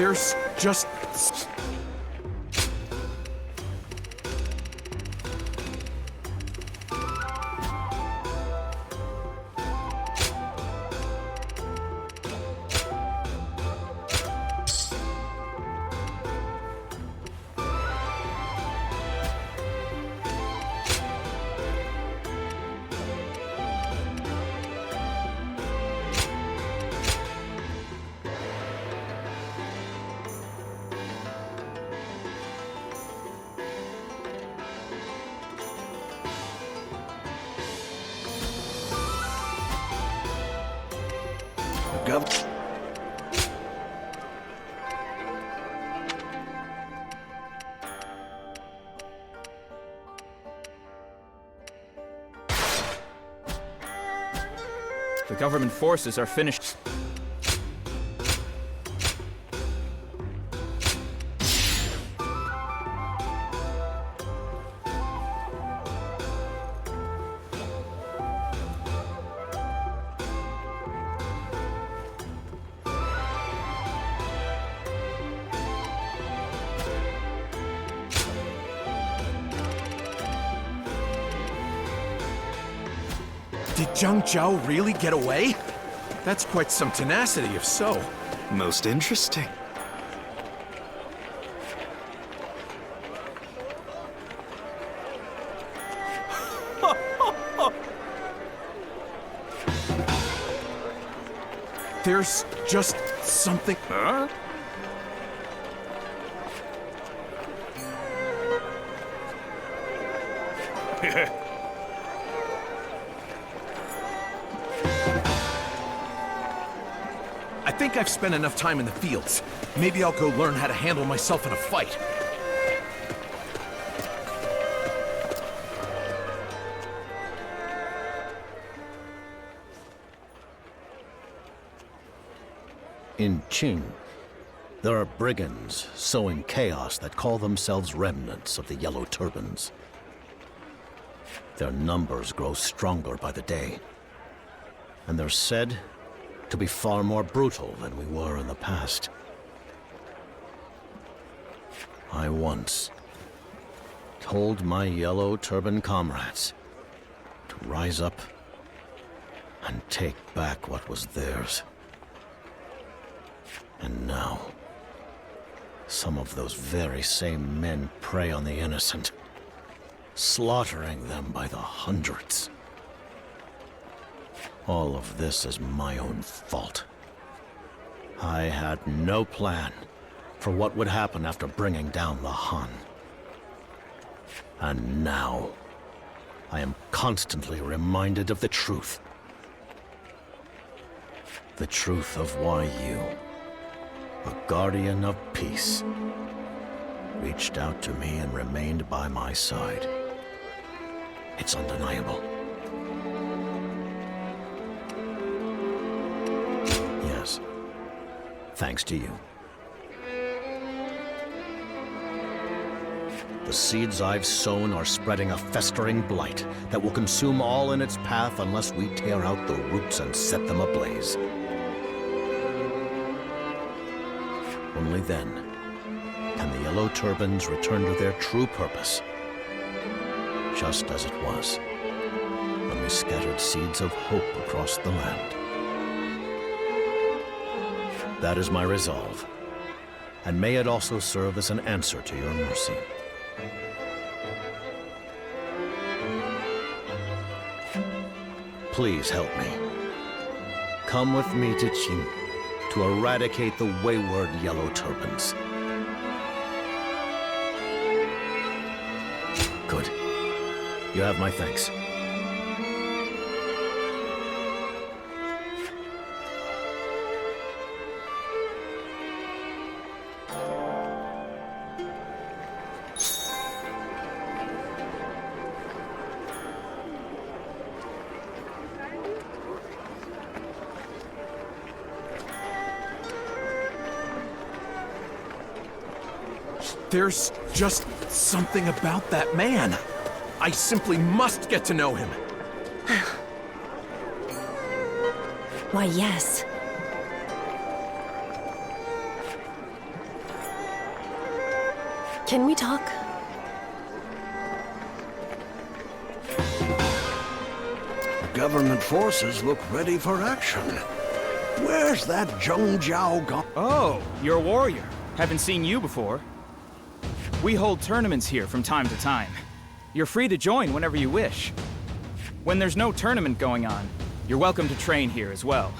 There's just... The government forces are finished. Did Jiao really get away? That's quite some tenacity, if so. Most interesting. There's just something... Huh? I think I've spent enough time in the fields. Maybe I'll go learn how to handle myself in a fight. In Qing, there are brigands sowing chaos that call themselves remnants of the Yellow Turbans. Their numbers grow stronger by the day, and they're said to be far more brutal than we were in the past. I once told my Yellow Turban comrades to rise up and take back what was theirs. And now, some of those very same men prey on the innocent, slaughtering them by the hundreds. All of this is my own fault. I had no plan for what would happen after bringing down the Han. And now, I am constantly reminded of the truth. The truth of why you, a guardian of peace, reached out to me and remained by my side. It's undeniable. Yes, thanks to you. The seeds I've sown are spreading a festering blight that will consume all in its path unless we tear out the roots and set them ablaze. Only then can the Yellow Turbans return to their true purpose, just as it was when we scattered seeds of hope across the land. That is my resolve, and may it also serve as an answer to your mercy. Please help me. Come with me to Qing to eradicate the wayward Yellow Turbans. Good. You have my thanks. There's just something about that man. I simply must get to know him. Why, yes. Can we talk? Government forces look ready for action. Where's that Zhang Jiao gone? Oh, you're a warrior. Haven't seen you before. We hold tournaments here from time to time. You're free to join whenever you wish. When there's no tournament going on, you're welcome to train here as well.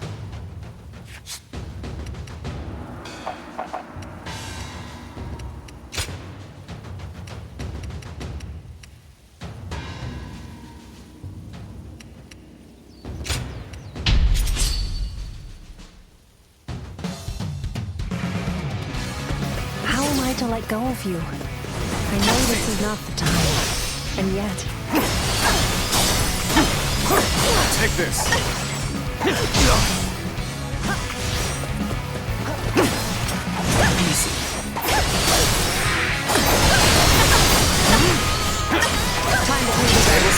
How am I to let go of you? I know this is not the time. And yet... Take this. Easy. Time to clean the table.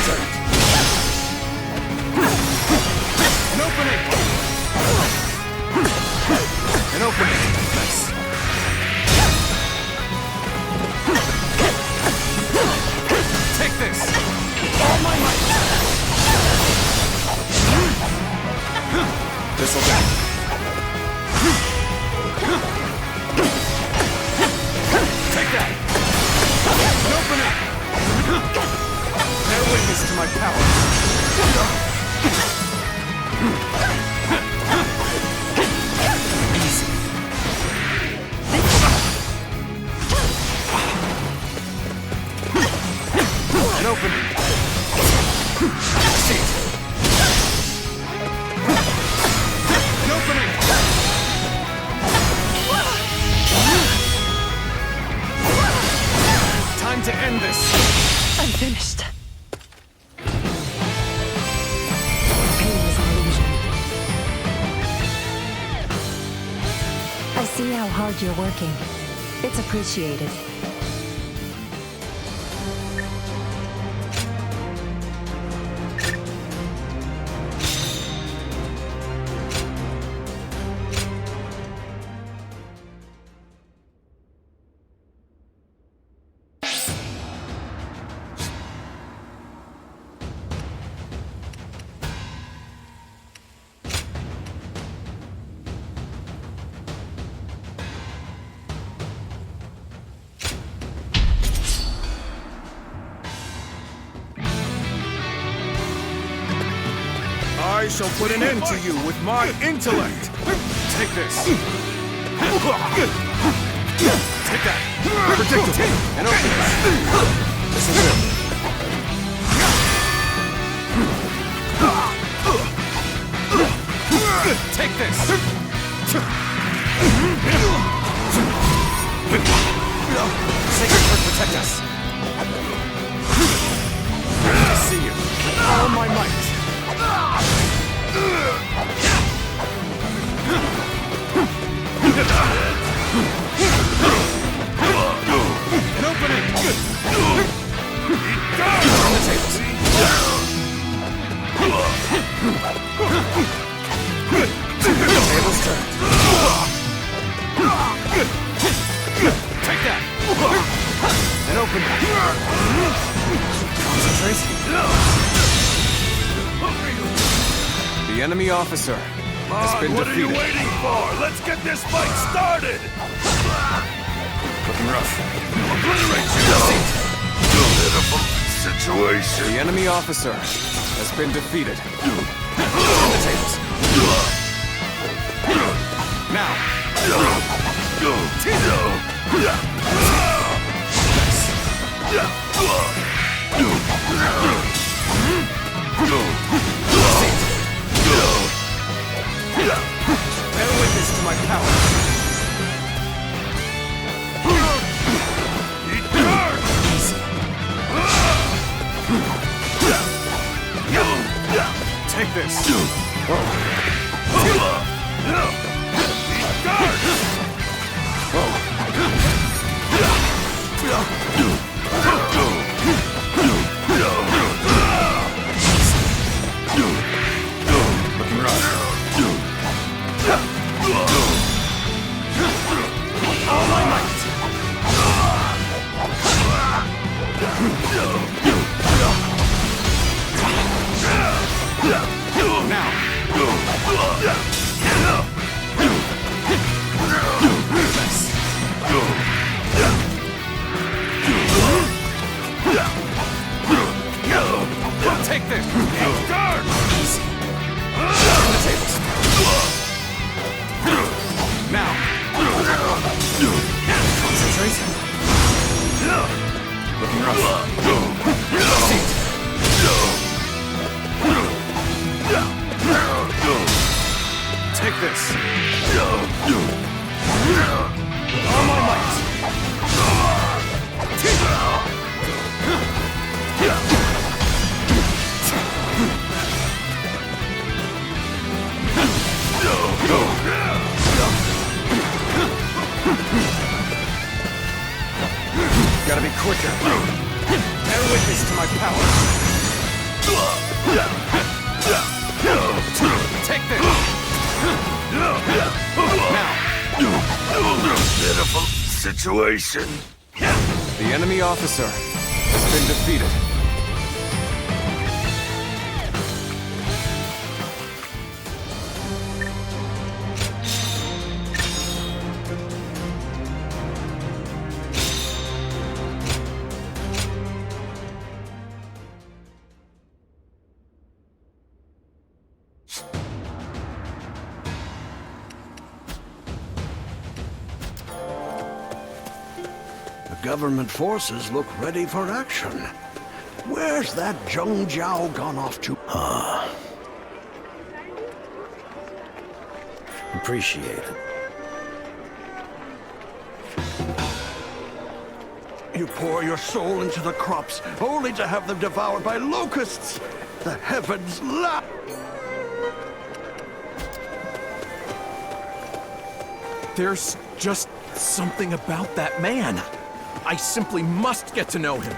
An opening. An opening. Nice. Take this. All my might. This'll do. Take that. An opening. Bear witness to my power. Easy. An opening. See. An opening. Time to end this. I'm finished. Pain is an illusion. I see how hard you're working. It's appreciated. I shall put an end to you with my intellect. Take this. Take that. Predictable. And open this. This is it. Take this. Sacred Earth protect us. I see you. All my might. An opening! On the tables. Tables turned. Take that! An opening. Concentrate. The enemy officer has been defeated. What are you waiting for? Let's get this fight started! Looking rough. Obliterate you! Pitiful situation. The enemy officer has been defeated. On the tables. Now. Bear witness to my power. Take this. Looking rough. All my might. Take this! Guard! Easy. Turn the tables. Now. Concentrate. Looking rough. Seat. Take this. All my might. Gotta be quicker. Bear witness to my power. Take this. Now. Pitiful situation. The enemy officer has been defeated. Government forces look ready for action. Where's that Zhang Jiao gone off to? Appreciate it. You pour your soul into the crops, only to have them devoured by locusts. The heavens laugh. There's just something about that man. I simply must get to know him.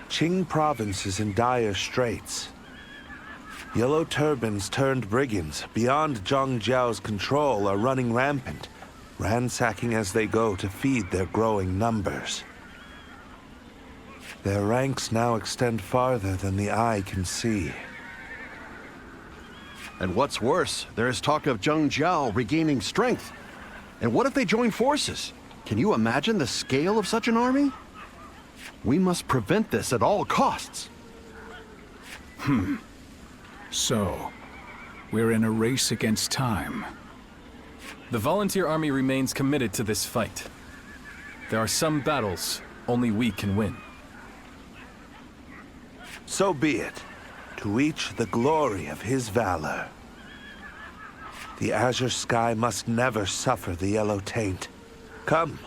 Qing province is in dire straits. Yellow turbans turned brigands beyond Zhang Jiao's control are running rampant, ransacking as they go to feed their growing numbers. Their ranks now extend farther than the eye can see. And what's worse, there is talk of Zhang Jiao regaining strength. And what if they join forces? Can you imagine the scale of such an army? We must prevent this at all costs. So, we're in a race against time. The volunteer army remains committed to this fight. There are some battles only we can win. So be it. To each the glory of his valor. The azure sky must never suffer the yellow taint. Come,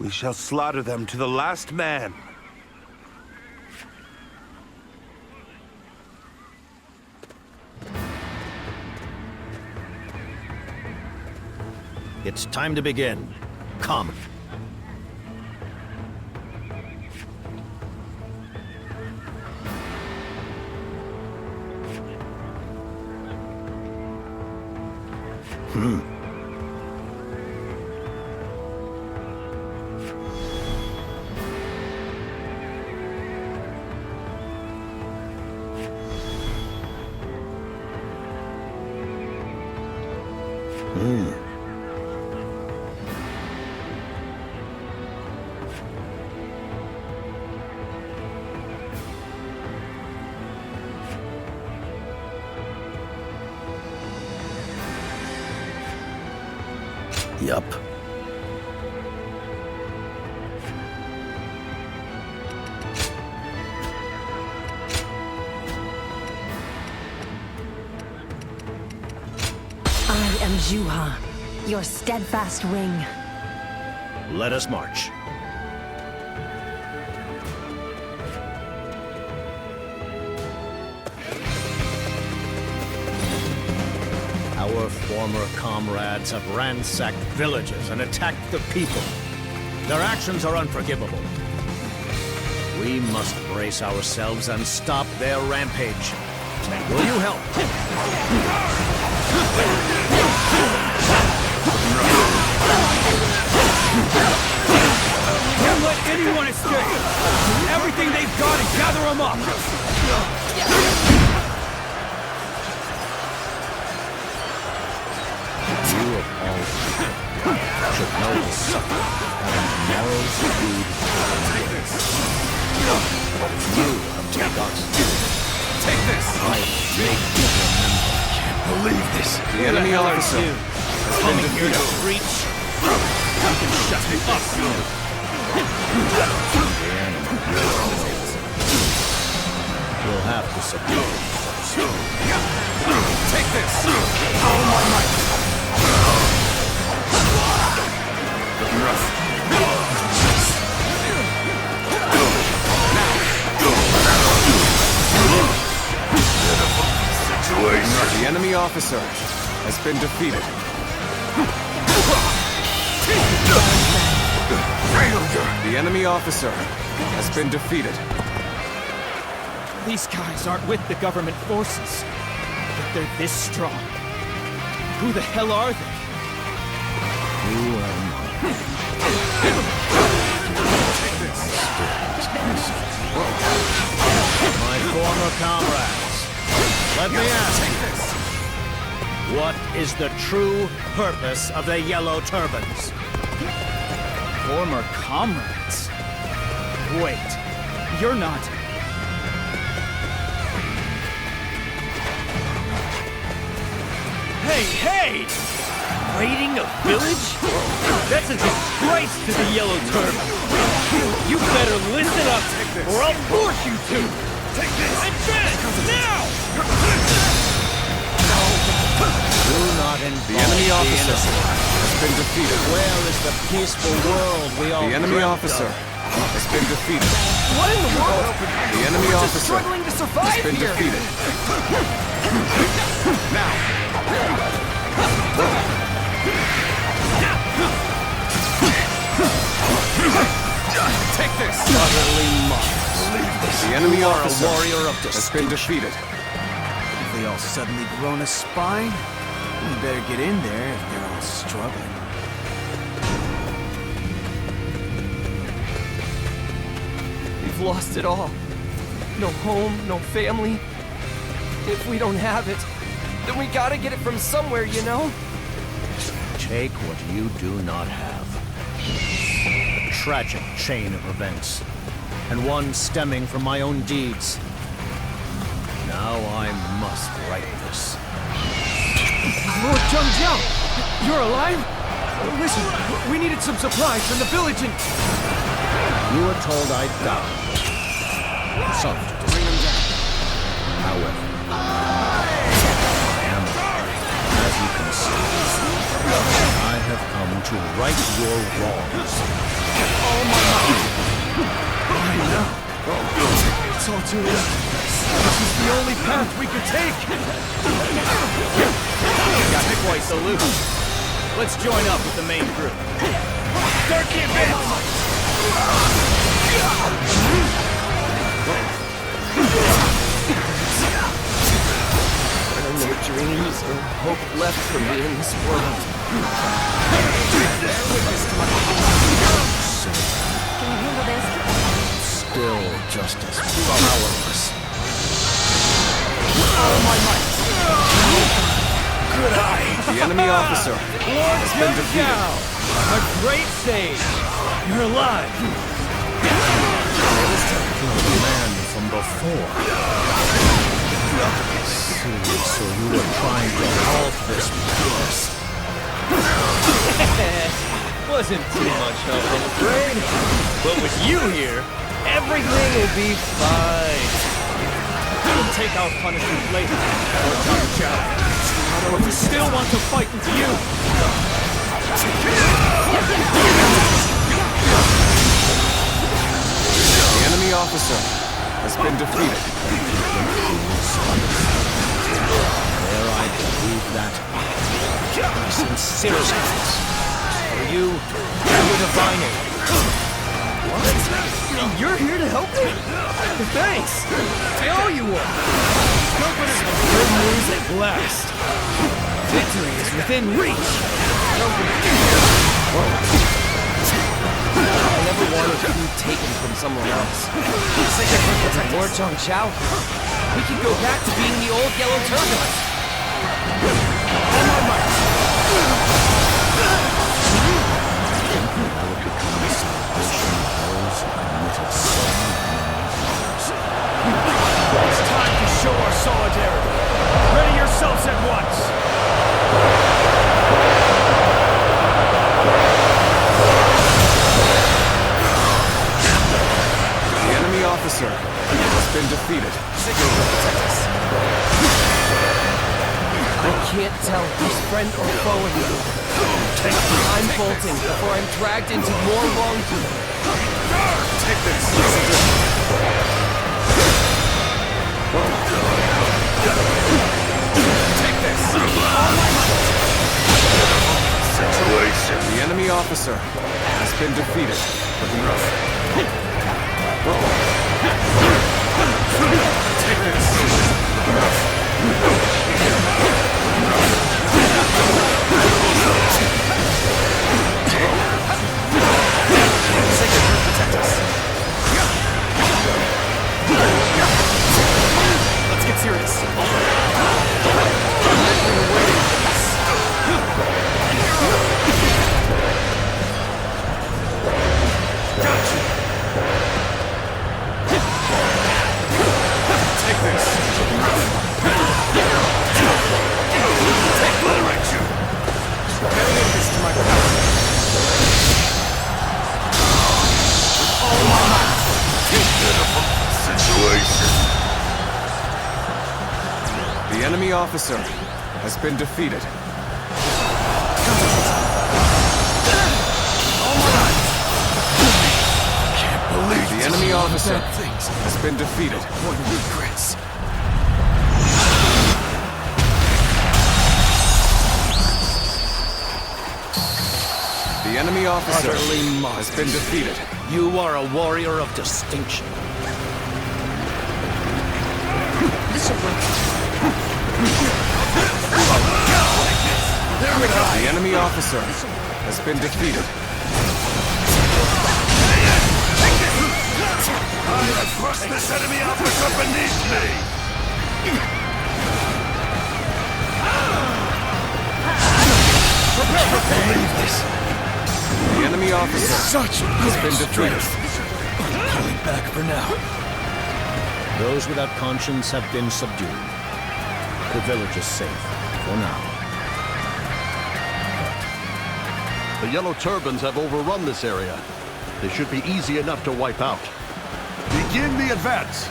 we shall slaughter them to the last man. It's time to begin. Come. Yup. am Jiao, your steadfast wing. Let us march. Our former comrades have ransacked villages and attacked the people. Their actions are unforgivable. We must brace ourselves and stop their rampage. Will you help? Don't let anyone escape! Everything they've got and gather them up! You of all people should know the suffering having tomorrow's food today. You have forgotten. Take this! I make you remember. Believe this. The enemy officer has been defeated. Reach! You can shut me up, you! We'll have to subdue him first. Take this! All my might! Looking rough. The enemy officer has been defeated. The enemy officer has been defeated. These guys aren't with the government forces, but they're this strong. Who the hell are they? Who am I? My former comrades, let me ask you, what is the true purpose of the Yellow Turbans? Former comrades? Wait, you're not... Hey! Raiding a village? That's a disgrace to the Yellow Turban. You better listen up, or I'll force you to! Take this! Advance! Now! Do not involve The enemy officer has been defeated. Where is the peaceful world we all The enemy dreamt officer of? has been defeated. What in the world? The enemy officer struggling to survive has been here. defeated. Now! Take this! Utterly modest. The enemy You are officer a warrior of has been defeated. Have they all suddenly grown a spine? We better get in there if they're all struggling. We've lost it all. No home, no family. If we don't have it, then we gotta get it from somewhere, you know? Take what you do not have. A tragic chain of events, and one stemming from my own deeds. Now I must right this. Lord Jiao! You're alive? Listen, we needed some supplies from the village and... You were told I'd die. Some to bring them down. However, I am alive. As you can see, I have come to right your wrongs. Oh my God! I know. It's all too late. This is the only path we could take. Got twice a loop. Let's join up with the main group. Start the advance! There are no dreams or hope left for me in this world. Can you handle this? Still just as powerless. Good eye! The enemy officer Lord has been defeated. Jiao! A great sage! You're alive! The man from before. So you were trying to halt this madness. Wasn't too much help, I'm afraid. But with you here, everything will be fine. We'll take our punishment later, Lord Jiao. But we still want to fight with you! The enemy officer has been defeated. Dare I believe that? My sincerest thanks. For you and your divine aid. What? You're here to help me? Thanks! I owe you one! Good news at last. Victory is within reach! I never wanted food taken from someone else. Lord Jiao, we can go back to being the old yellow turbulence. All my might. I would become the salvation of those who committed so many crimes. It's time to show our solidarity. Ready yourselves at once! The enemy officer has been defeated. I can't tell who's friend or foe anymore. I'm bolting before I'm dragged into more wrongdoing. Take this. Take this! Situation. The enemy officer has been defeated. Looking rough. Take this! Looking rough. Protect us. Let's get serious. Take this. Take direction. Dedicate this to my power. All my might. Situation. The enemy officer has been defeated. Can't believe The enemy officer has been defeated. What regrets. The enemy officer has been defeated. You are a warrior of distinction. The enemy officer has been defeated. I have crushed this enemy officer beneath me! Believe this. The enemy officer has been defeated. Pulling back for now. Those without conscience have been subdued. The village is safe, for now. The Yellow Turbans have overrun this area. They should be easy enough to wipe out. Begin the advance!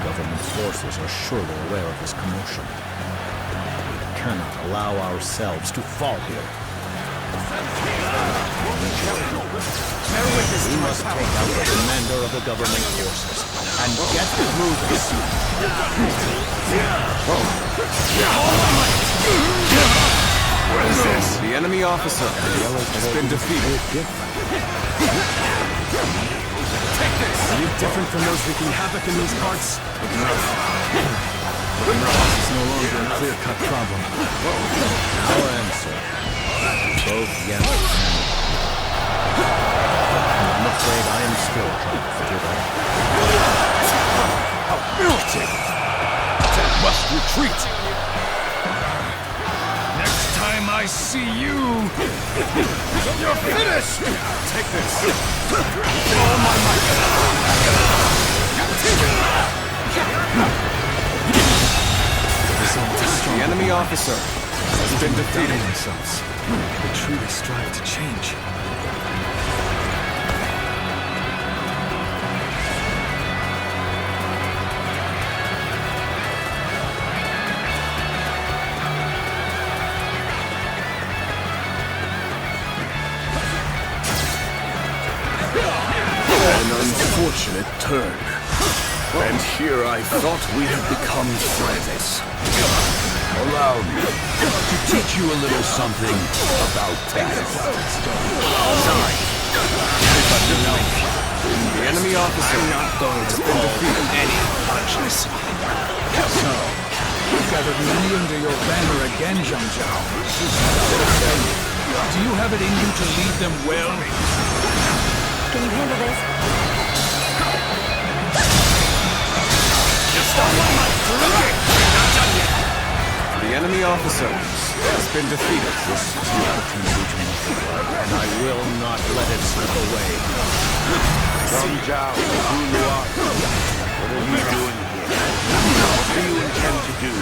Government forces are surely aware of this commotion. We cannot allow ourselves to fall here. We must take out the commander of the government forces and get moving. What is this? The enemy officer has been defeated. Take this! Are you different from those wreaking havoc in these parts? It's no longer a clear-cut problem. Our answer. Both yellow. I'm afraid I am still trying to figure that out. How militant! That must retreat! Next time I see you, you're finished! Take this! All my might! The enemy officer has been defeated. They truly strive to change. An unfortunate turn. And here I thought we had become friends. Allow me to teach you a little something about battle. Sorry. The enemy officer not going to fall defeated any punches. So, you've gathered many under your banner again, Zhang Jiao. Do you have it in you to lead them well? Can you handle this? The enemy officer has been defeated. This is the opportunity to make the blood, and I will not let it slip away. Zhang Jiao, who you are? What are you doing here? What do you intend to do?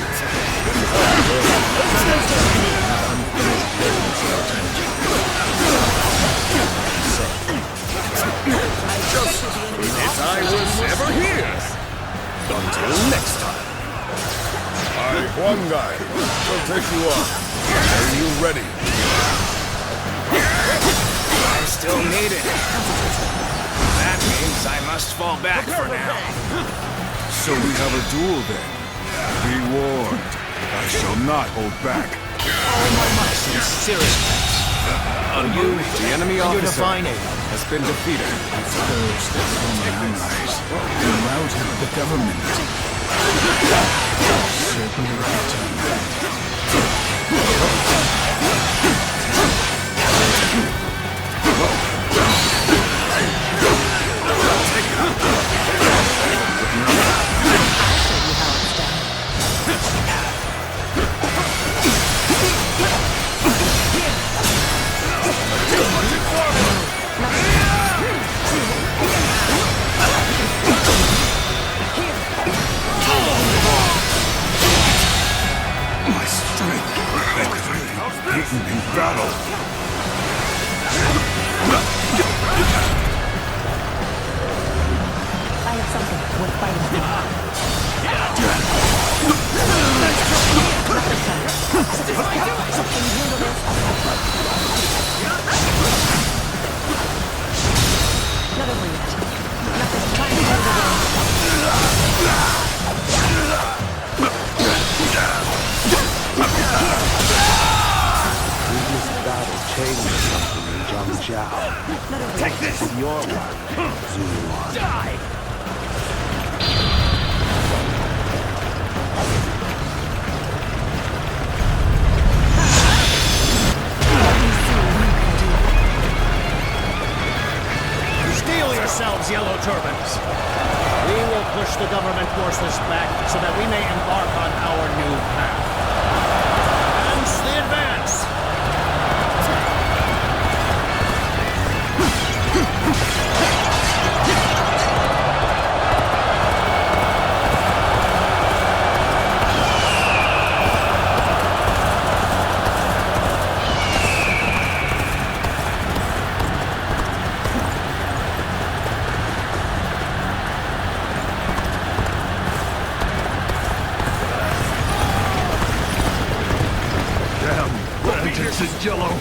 Just if I was ever here. Until next time. One guy will take you on. Are you ready? I'm still needed. That means I must fall back for now. So we have a duel then. Be warned. I shall not hold back. Serious thanks. The enemy officer has been defeated. It's those that form allies who routed the government. Certainly in battle. I have something worth fighting for. Can you handle this? Not over yet. Nothing. Time to handle Battle changed something in Zhang Jiao. Take this! Your one, Zuluan. Die! Steel yourselves, Yellow Turbans! We will push the government forces back so that we may embark on our new path. And the advance! Jiao,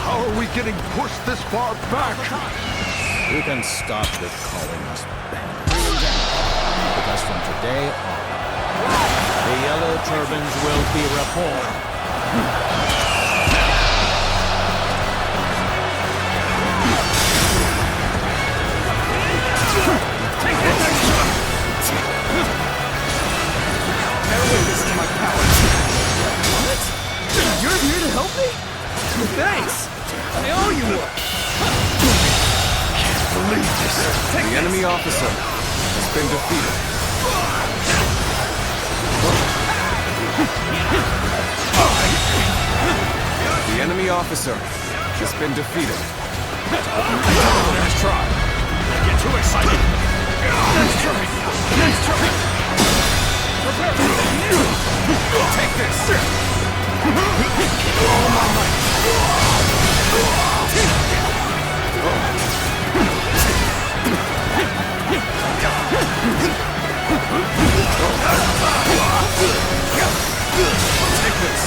how are we getting pushed this far back? You can stop with calling us bandits. Because from today on, The Yellow Turbans will be reformed. You're here to help me? Thanks! I owe you one! Can't believe this. The enemy officer has been defeated. The enemy officer has been defeated. Nice try. Don't get too excited! Nice try. Nice try. Prepare for it. Take this. All my might. Take this.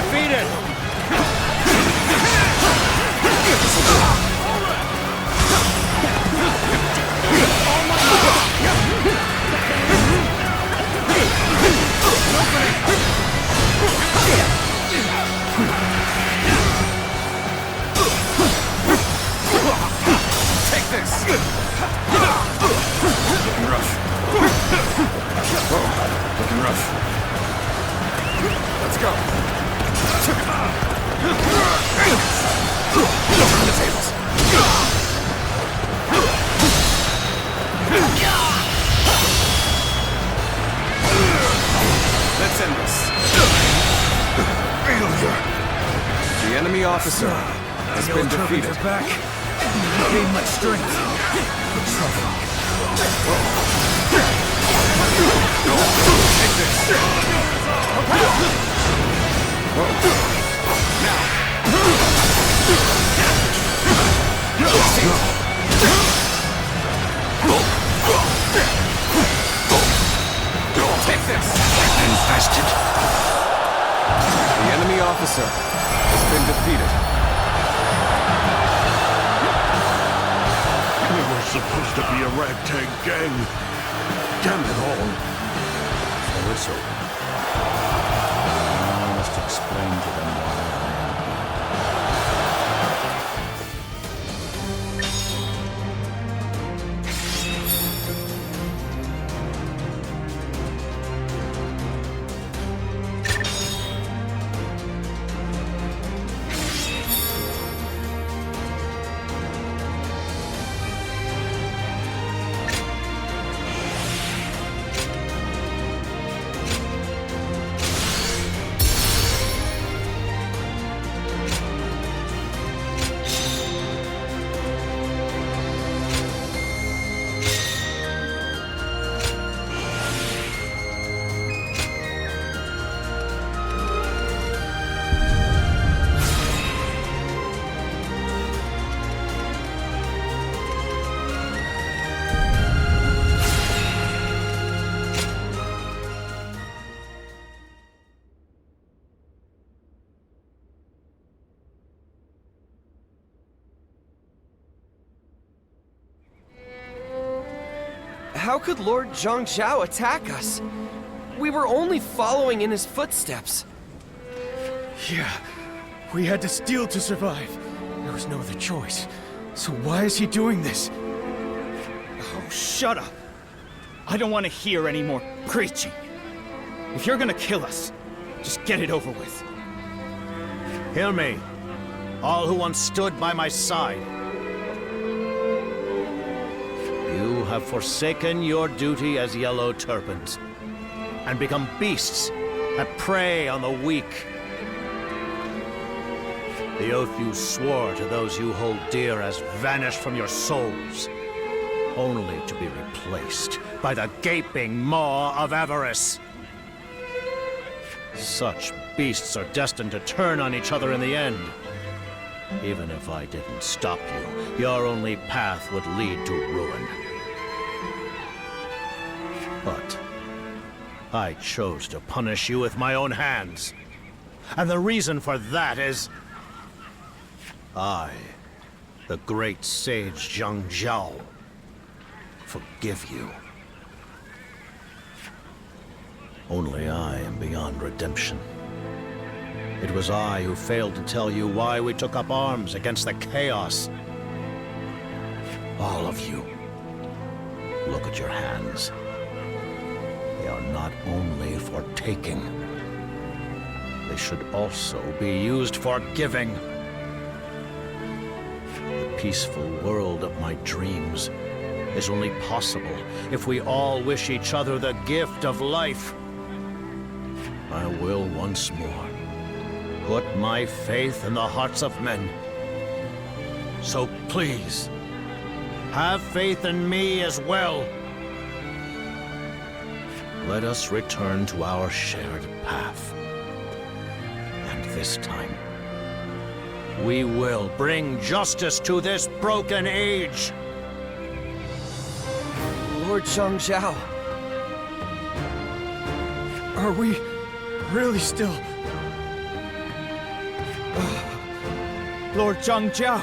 defeated! Take this! Looking rough. Whoa, looking rough. Let's go. Turn the tables. Let's end this. Failure. The enemy officer has been defeated. Back. Gain much strength. Take this. Take this. Infested. The enemy officer has been defeated. We were supposed to be a ragtag gang. Damn it all. So it's over. I must explain to them why I am How could Lord Jiao attack us? We were only following in his footsteps. Yeah, we had to steal to survive. There was no other choice. So why is he doing this? Oh, shut up! I don't want to hear any more preaching. If you're gonna kill us, just get it over with. Hear me, all who once stood by my side. You have forsaken your duty as yellow turbans, and become beasts that prey on the weak. The oath you swore to those you hold dear has vanished from your souls, only to be replaced by the gaping maw of avarice. Such beasts are destined to turn on each other in the end. Even if I didn't stop you, your only path would lead to ruin. But I chose to punish you with my own hands. And the reason for that is I, the great sage Jiao, forgive you. Only I am beyond redemption. It was I who failed to tell you why we took up arms against the chaos. All of you, look at your hands. They are not only for taking, they should also be used for giving. The peaceful world of my dreams is only possible if we all wish each other the gift of life. I will once more put my faith in the hearts of men. So please, have faith in me as well. Let us return to our shared path. And this time, we will bring justice to this broken age. Lord Jiao. Are we really still Lord Jiao.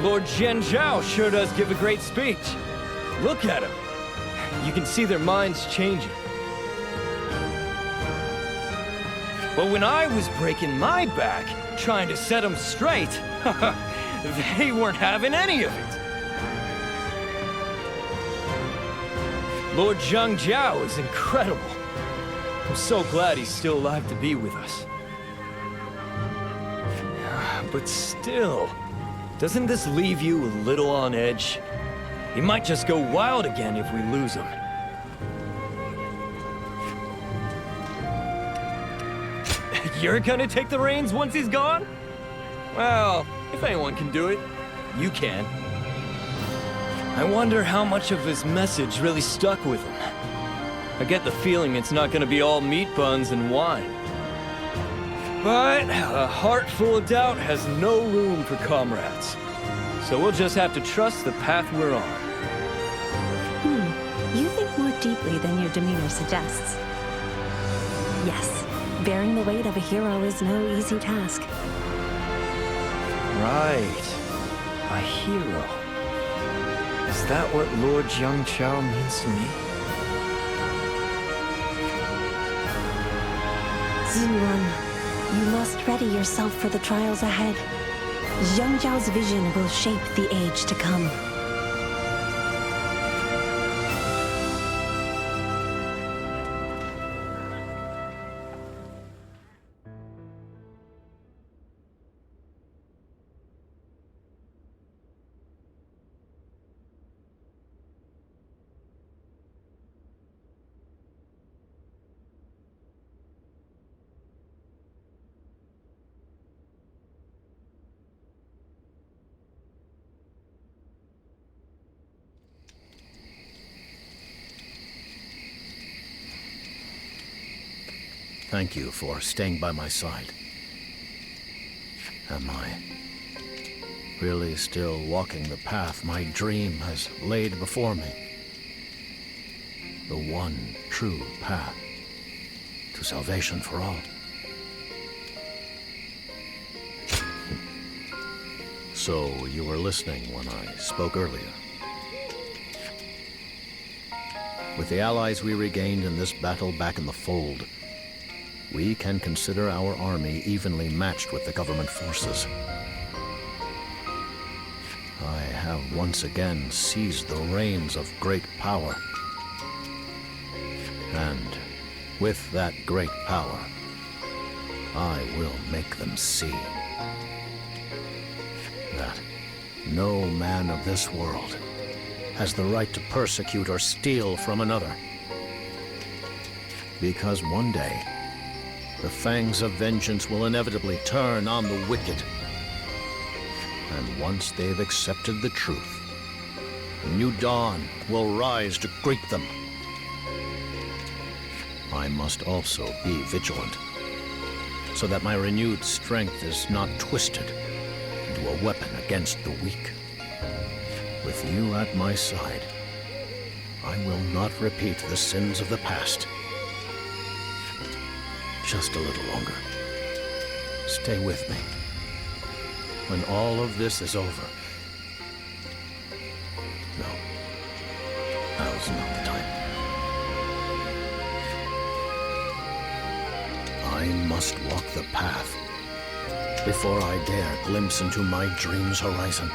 Lord Jiao sure does give a great speech. Look at him. You can see their minds changing. But when I was breaking my back, trying to set them straight, they weren't having any of it. Lord Jiao is incredible. I'm so glad he's still alive to be with us. But still, doesn't this leave you a little on edge? He might just go wild again if we lose him. You're gonna take the reins once he's gone? Well, if anyone can do it, you can. I wonder how much of his message really stuck with him. I get the feeling it's not gonna be all meat buns and wine. But a heart full of doubt has no room for comrades. So we'll just have to trust the path we're on. You think more deeply than your demeanor suggests. Yes, bearing the weight of a hero is no easy task. Right. A hero. Is that what Lord Jiao means to me? Ziyuan, you must ready yourself for the trials ahead. Zhang's vision will shape the age to come. Thank you for staying by my side. Am I really still walking the path my dream has laid before me? The one true path to salvation for all. So you were listening when I spoke earlier. With the allies we regained in this battle back in the fold, we can consider our army evenly matched with the government forces. I have once again seized the reins of great power. And with that great power, I will make them see that no man of this world has the right to persecute or steal from another. Because one day, the fangs of vengeance will inevitably turn on the wicked. And once they've accepted the truth, a new dawn will rise to greet them. I must also be vigilant, so that my renewed strength is not twisted into a weapon against the weak. With you at my side, I will not repeat the sins of the past. Just a little longer. Stay with me. When all of this is over. No. Now's not the time. I must walk the path before I dare glimpse into my dream's horizon.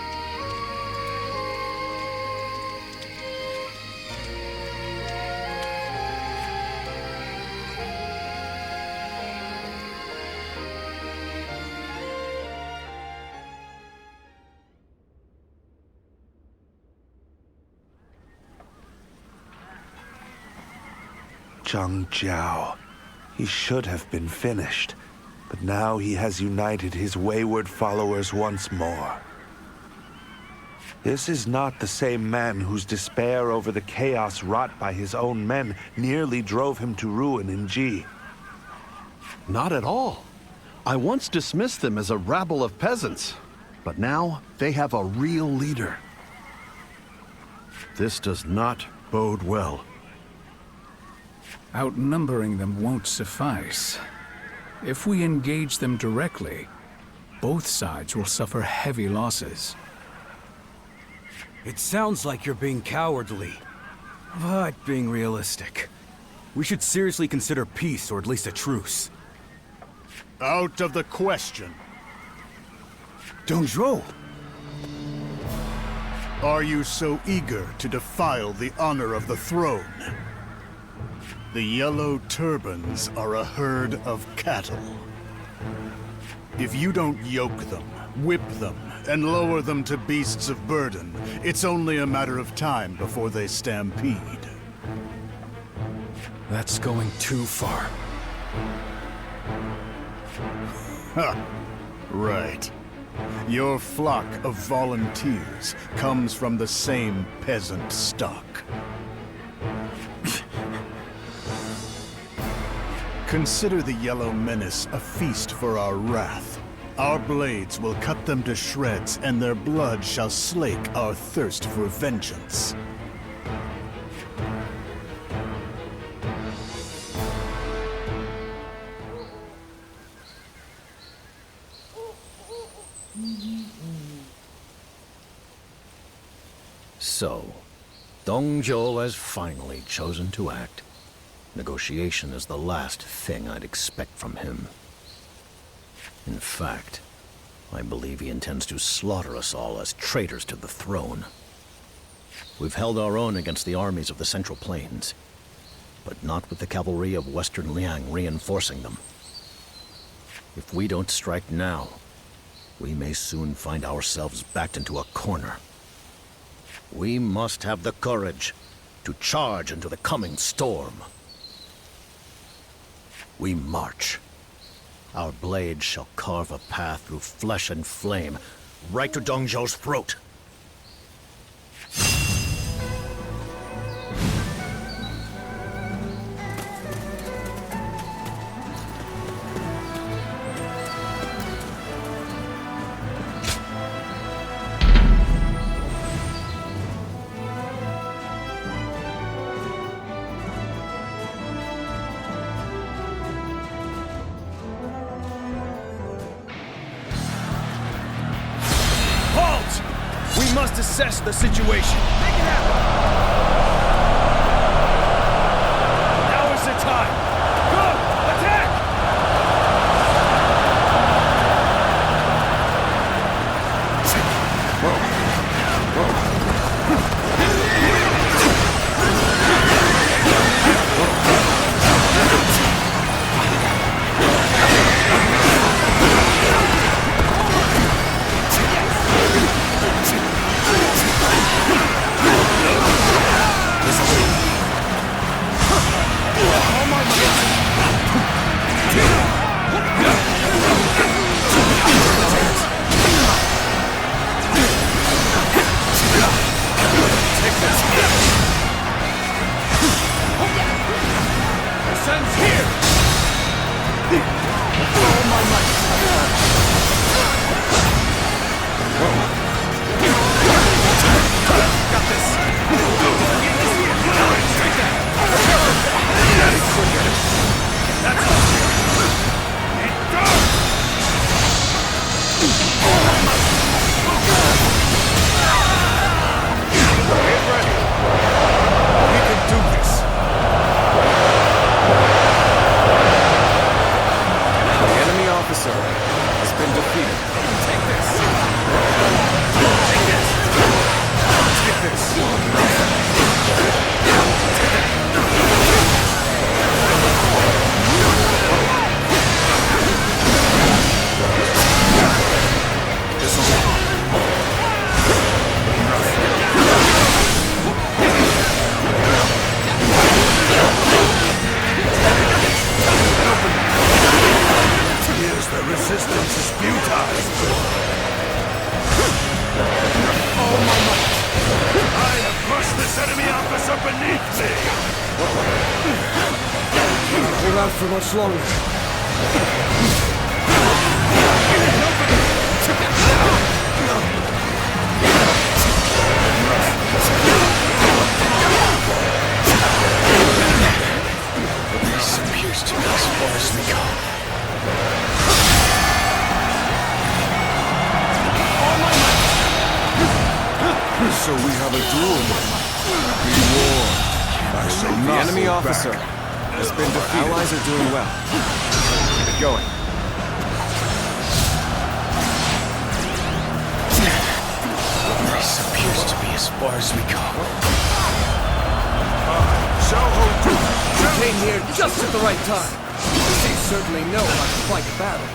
Zhang Jiao. He should have been finished, but now he has united his wayward followers once more. This is not the same man whose despair over the chaos wrought by his own men nearly drove him to ruin in Ji. Not at all. I once dismissed them as a rabble of peasants, but now they have a real leader. This does not bode well. Outnumbering them won't suffice. If we engage them directly, both sides will suffer heavy losses. It sounds like you're being cowardly, but being realistic. We should seriously consider peace, or at least a truce. Out of the question. Zhang. Are you so eager to defile the honor of the throne? The Yellow Turbans are a herd of cattle. If you don't yoke them, whip them, and lower them to beasts of burden, it's only a matter of time before they stampede. That's going too far. Ha! Right. Your flock of volunteers comes from the same peasant stock. Consider the Yellow Menace a feast for our wrath. Our blades will cut them to shreds, and their blood shall slake our thirst for vengeance. So, Dong Zhuo has finally chosen to act. Negotiation is the last thing I'd expect from him. In fact, I believe he intends to slaughter us all as traitors to the throne. We've held our own against the armies of the Central Plains, but not with the cavalry of Western Liang reinforcing them. If we don't strike now, we may soon find ourselves backed into a corner. We must have the courage to charge into the coming storm. We march. Our blades shall carve a path through flesh and flame, right to Dong Zhuo's throat. We must assess the situation. Make it happen. Now is the time. Go! Attack! For much longer. so The enemy back. officer has been defeated. Our allies are doing well. Keep it going. This appears to be as far as we go. You came here just at the right time. They certainly know how to fight a battle.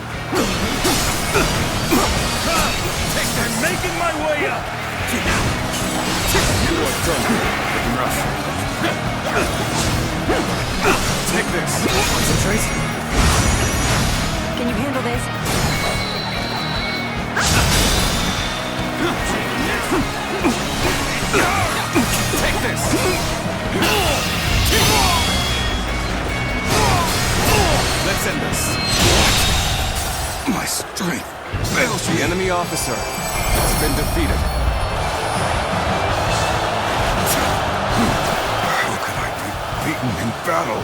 I'm making my way up! You are done. Looking rough. Take this. Concentrate. Can you handle this? Take this. Let's end this. My strength fails me. The enemy officer has been defeated. How could I be beaten in battle?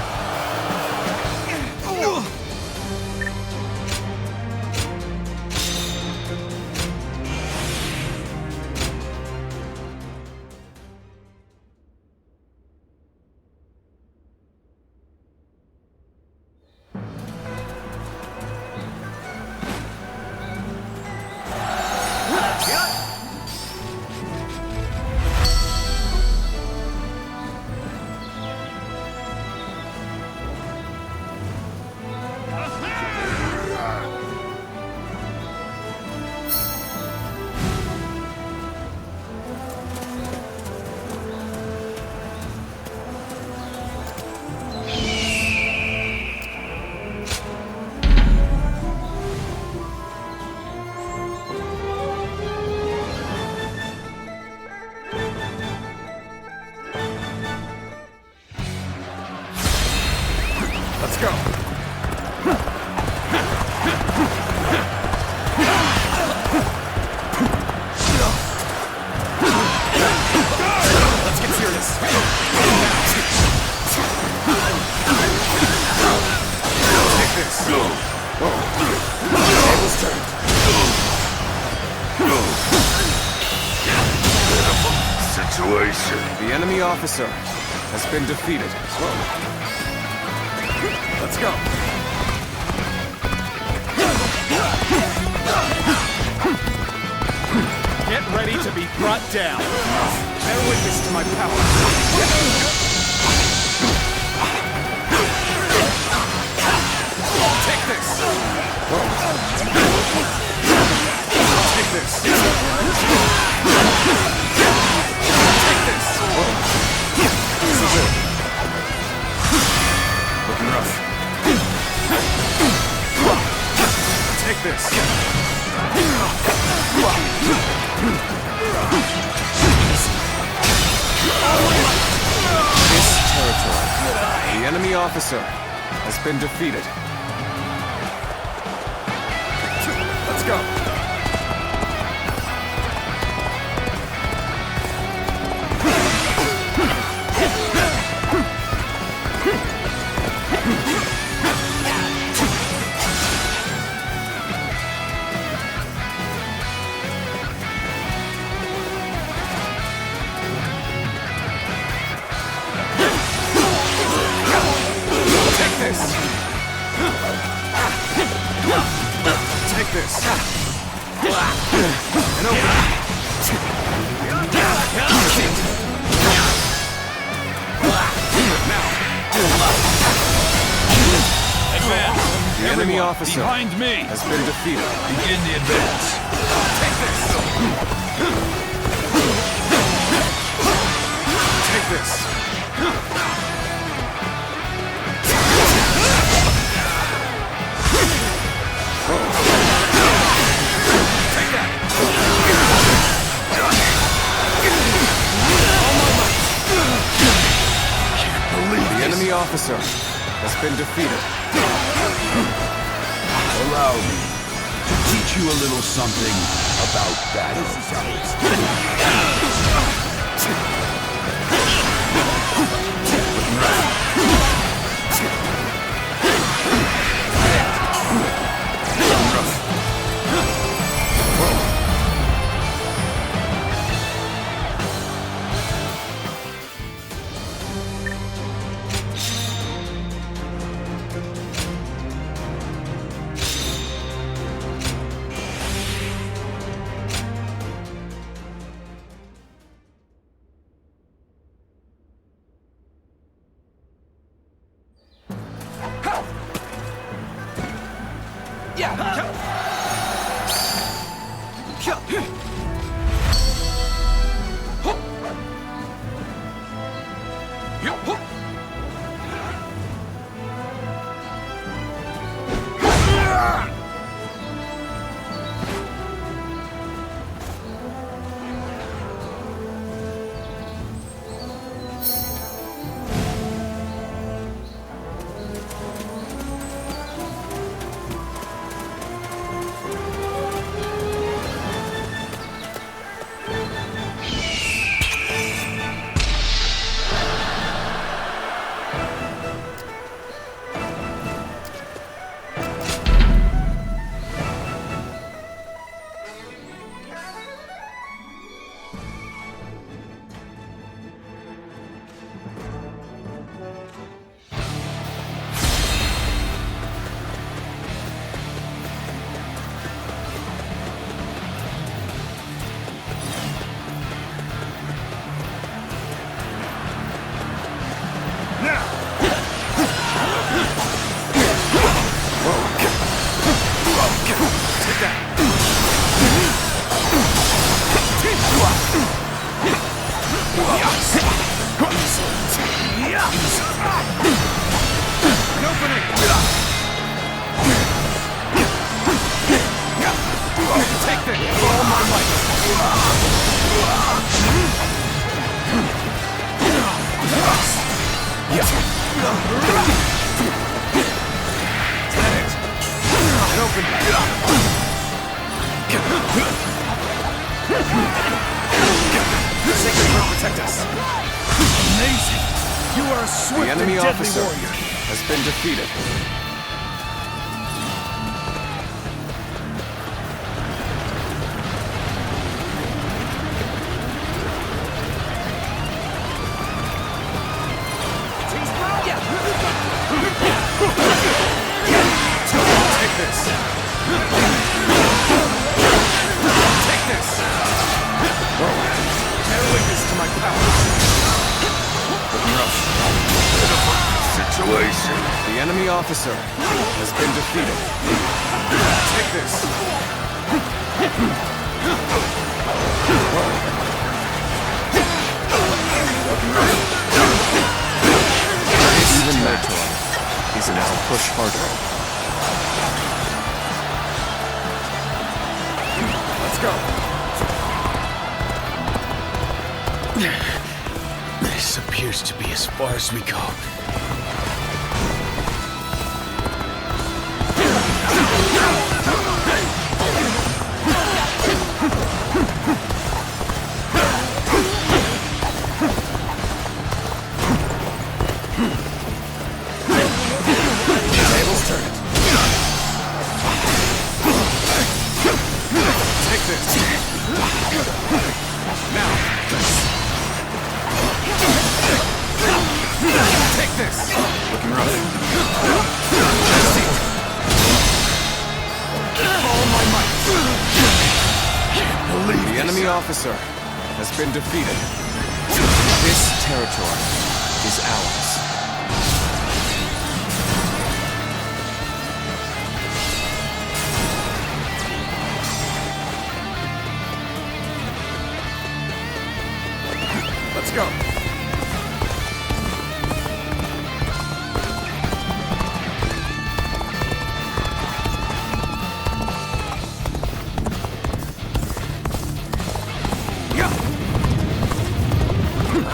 Let's go. Let's get serious. Take this. Tables turned. Situation. The enemy officer has been defeated. Let's go. Get ready to be brought down. Bear witness to my power. Take this. Take this. Take this. This is it. Looking rough. Take this. This territory. The enemy officer has been defeated. Let's go. Take this. And over. Now. Advance. The enemy officer behind me has been defeated. Begin the advance. Take this. Take this. The enemy officer has been defeated. Allow me to teach you a little something about battle. The enemy officer has been defeated. Take this. Take this. Bear witness to my power. Situation. The enemy officer has been defeated. Take this. Even Mator is now push harder. Let's go. This appears to be as far as we go. Tables turning. Take this. Now. Take this. Looking rough. All my might. The enemy officer has been defeated. This territory is ours. Let's go.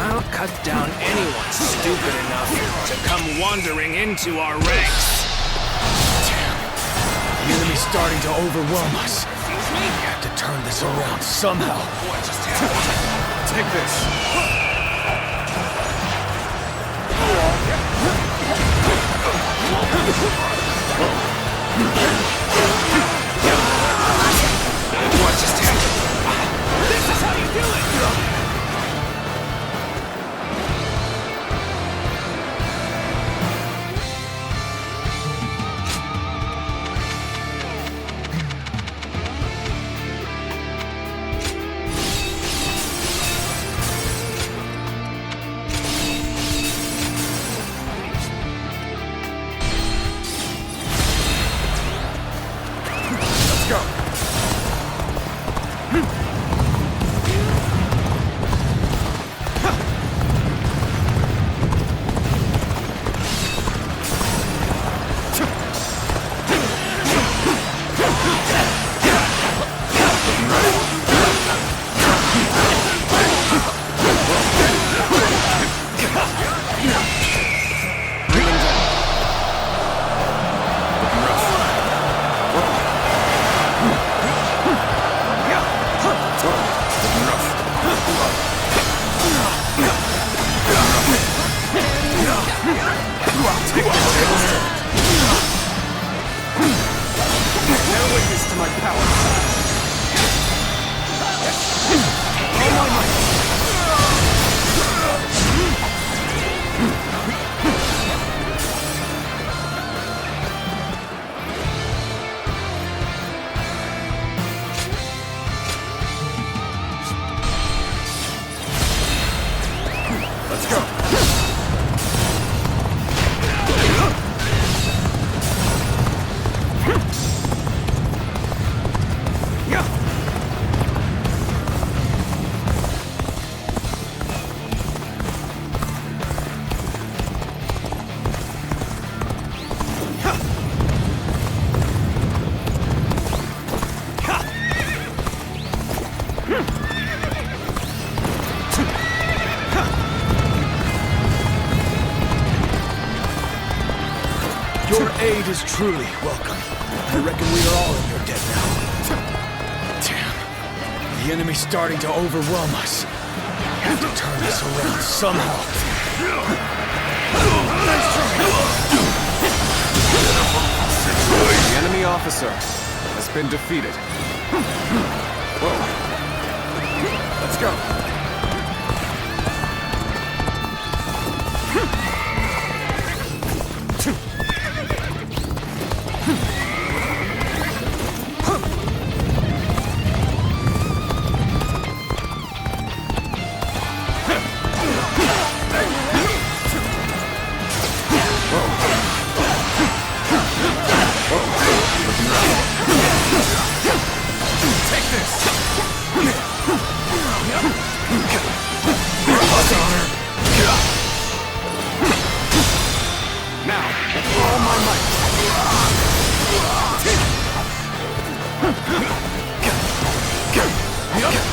I'll cut down anyone stupid enough to come wandering into our ranks. The enemy's starting to overwhelm us. We have to turn this around somehow. What just happened? Take this. What just happened? This is how you do it! Your aid is truly welcome. I reckon we are all in your debt now. Damn. The enemy's starting to overwhelm us. We have to turn this around somehow. Nice try. The enemy officer has been defeated. Whoa. Let's go.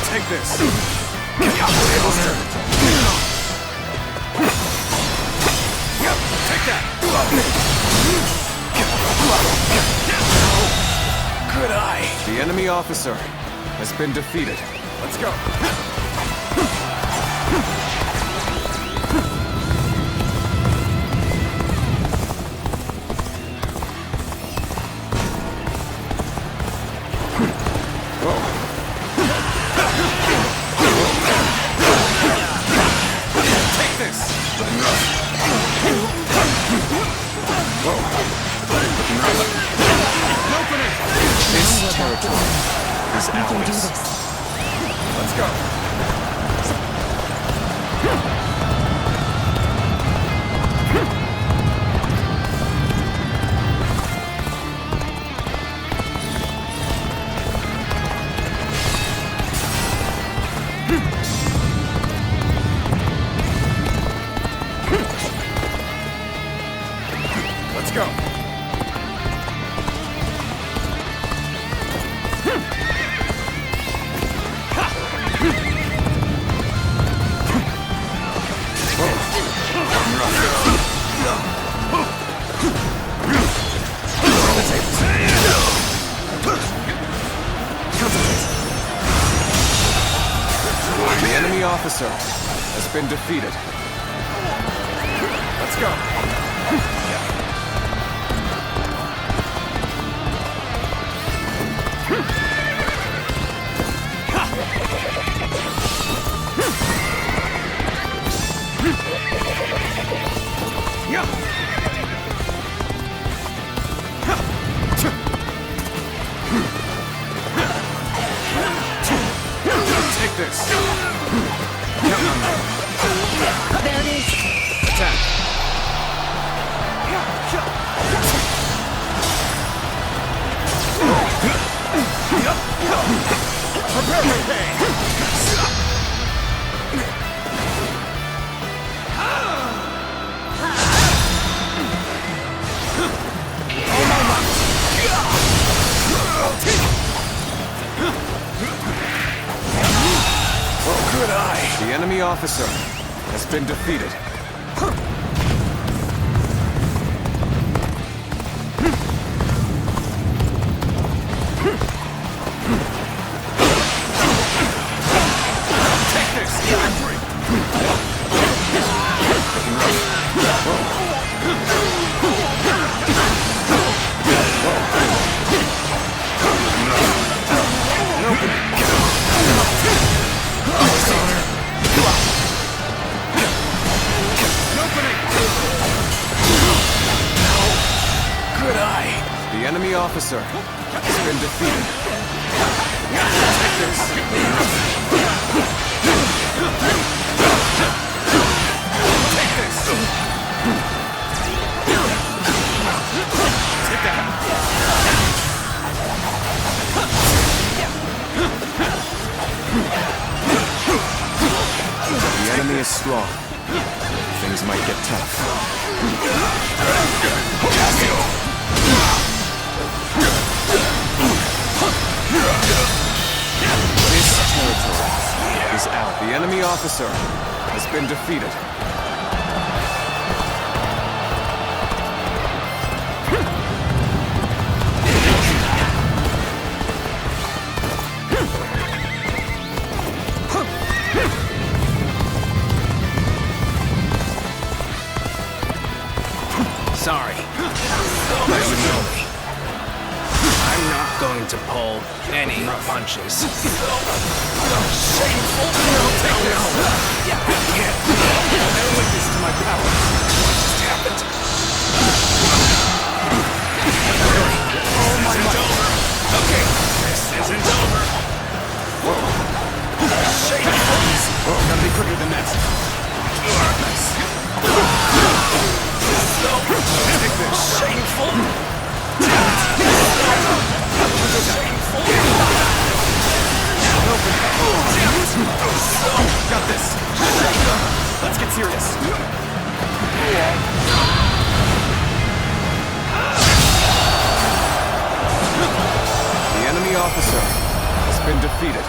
Take this. Take that. Good eye. The enemy officer has been defeated. Let's go. This territory is ours. Let's go. Let's go. The enemy officer has been defeated. Let's go. Take this. There it is. Attack. Prepare for pain. Good eye. The enemy officer has been defeated. Take this. Good eye. The enemy officer has been defeated. Take this. Take this. Take that. The enemy is strong. Things might get tough. This territory is out. The enemy officer has been defeated. sorry. But you know me. I'm not going to pull any punches. Shameful! No! I can't bear witness to my power. What just happened? Oh my God! Okay, this isn't over. Shameful! Gotta be quicker than that. Take this. Shameful! Shameful! Got this. Let's get serious. The enemy officer has been defeated.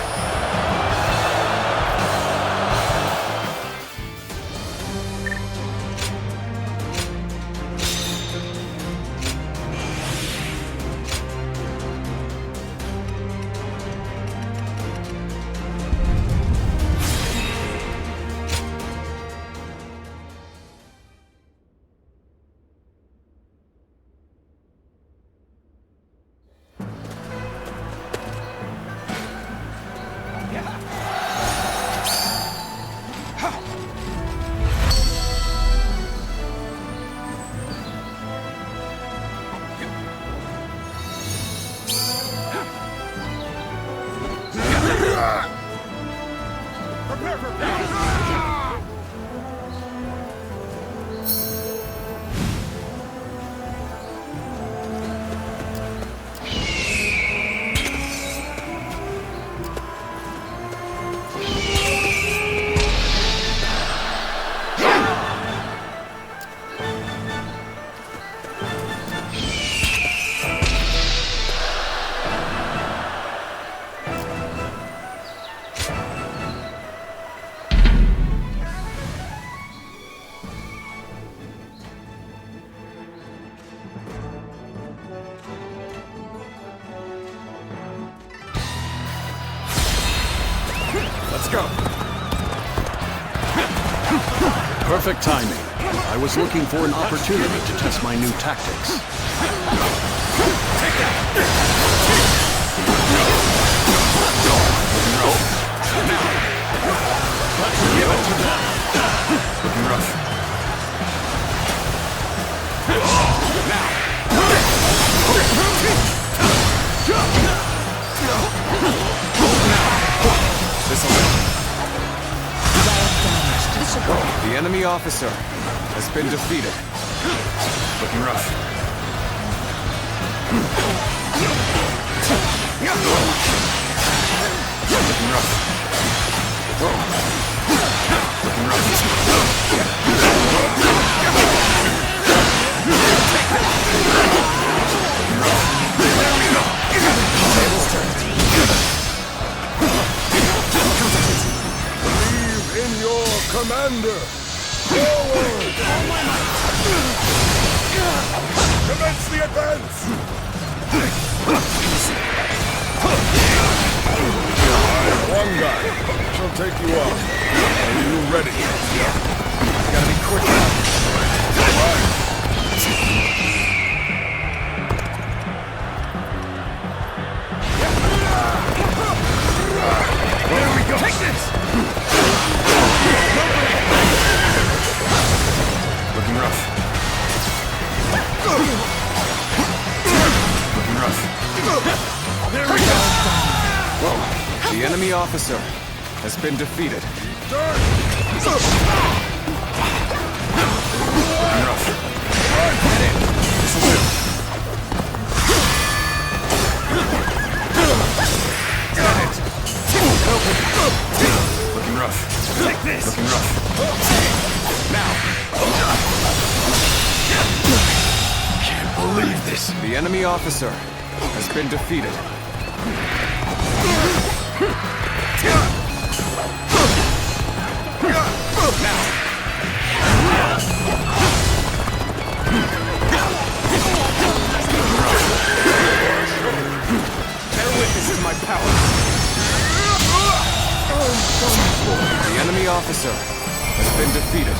Let's go. Perfect timing. I was looking for an opportunity to test my new tactics. Let's give it to them. Looking rough. The enemy officer has been defeated. Looking rough. Looking rough. Looking rough. Tables turned. Believe in your commander! Forward! Commence the advance! One guy shall take you out. Are you ready? Gotta be quick now. There we go! Take this! Looking rough. Looking rough. There we go! The enemy officer has been defeated. Looking rough. Get in. This'll do. Got it. Looking rough. Take this! Looking rough. Now. Can't believe this! The enemy officer has been defeated. Now. Bear witness to my power. The enemy officer has been defeated.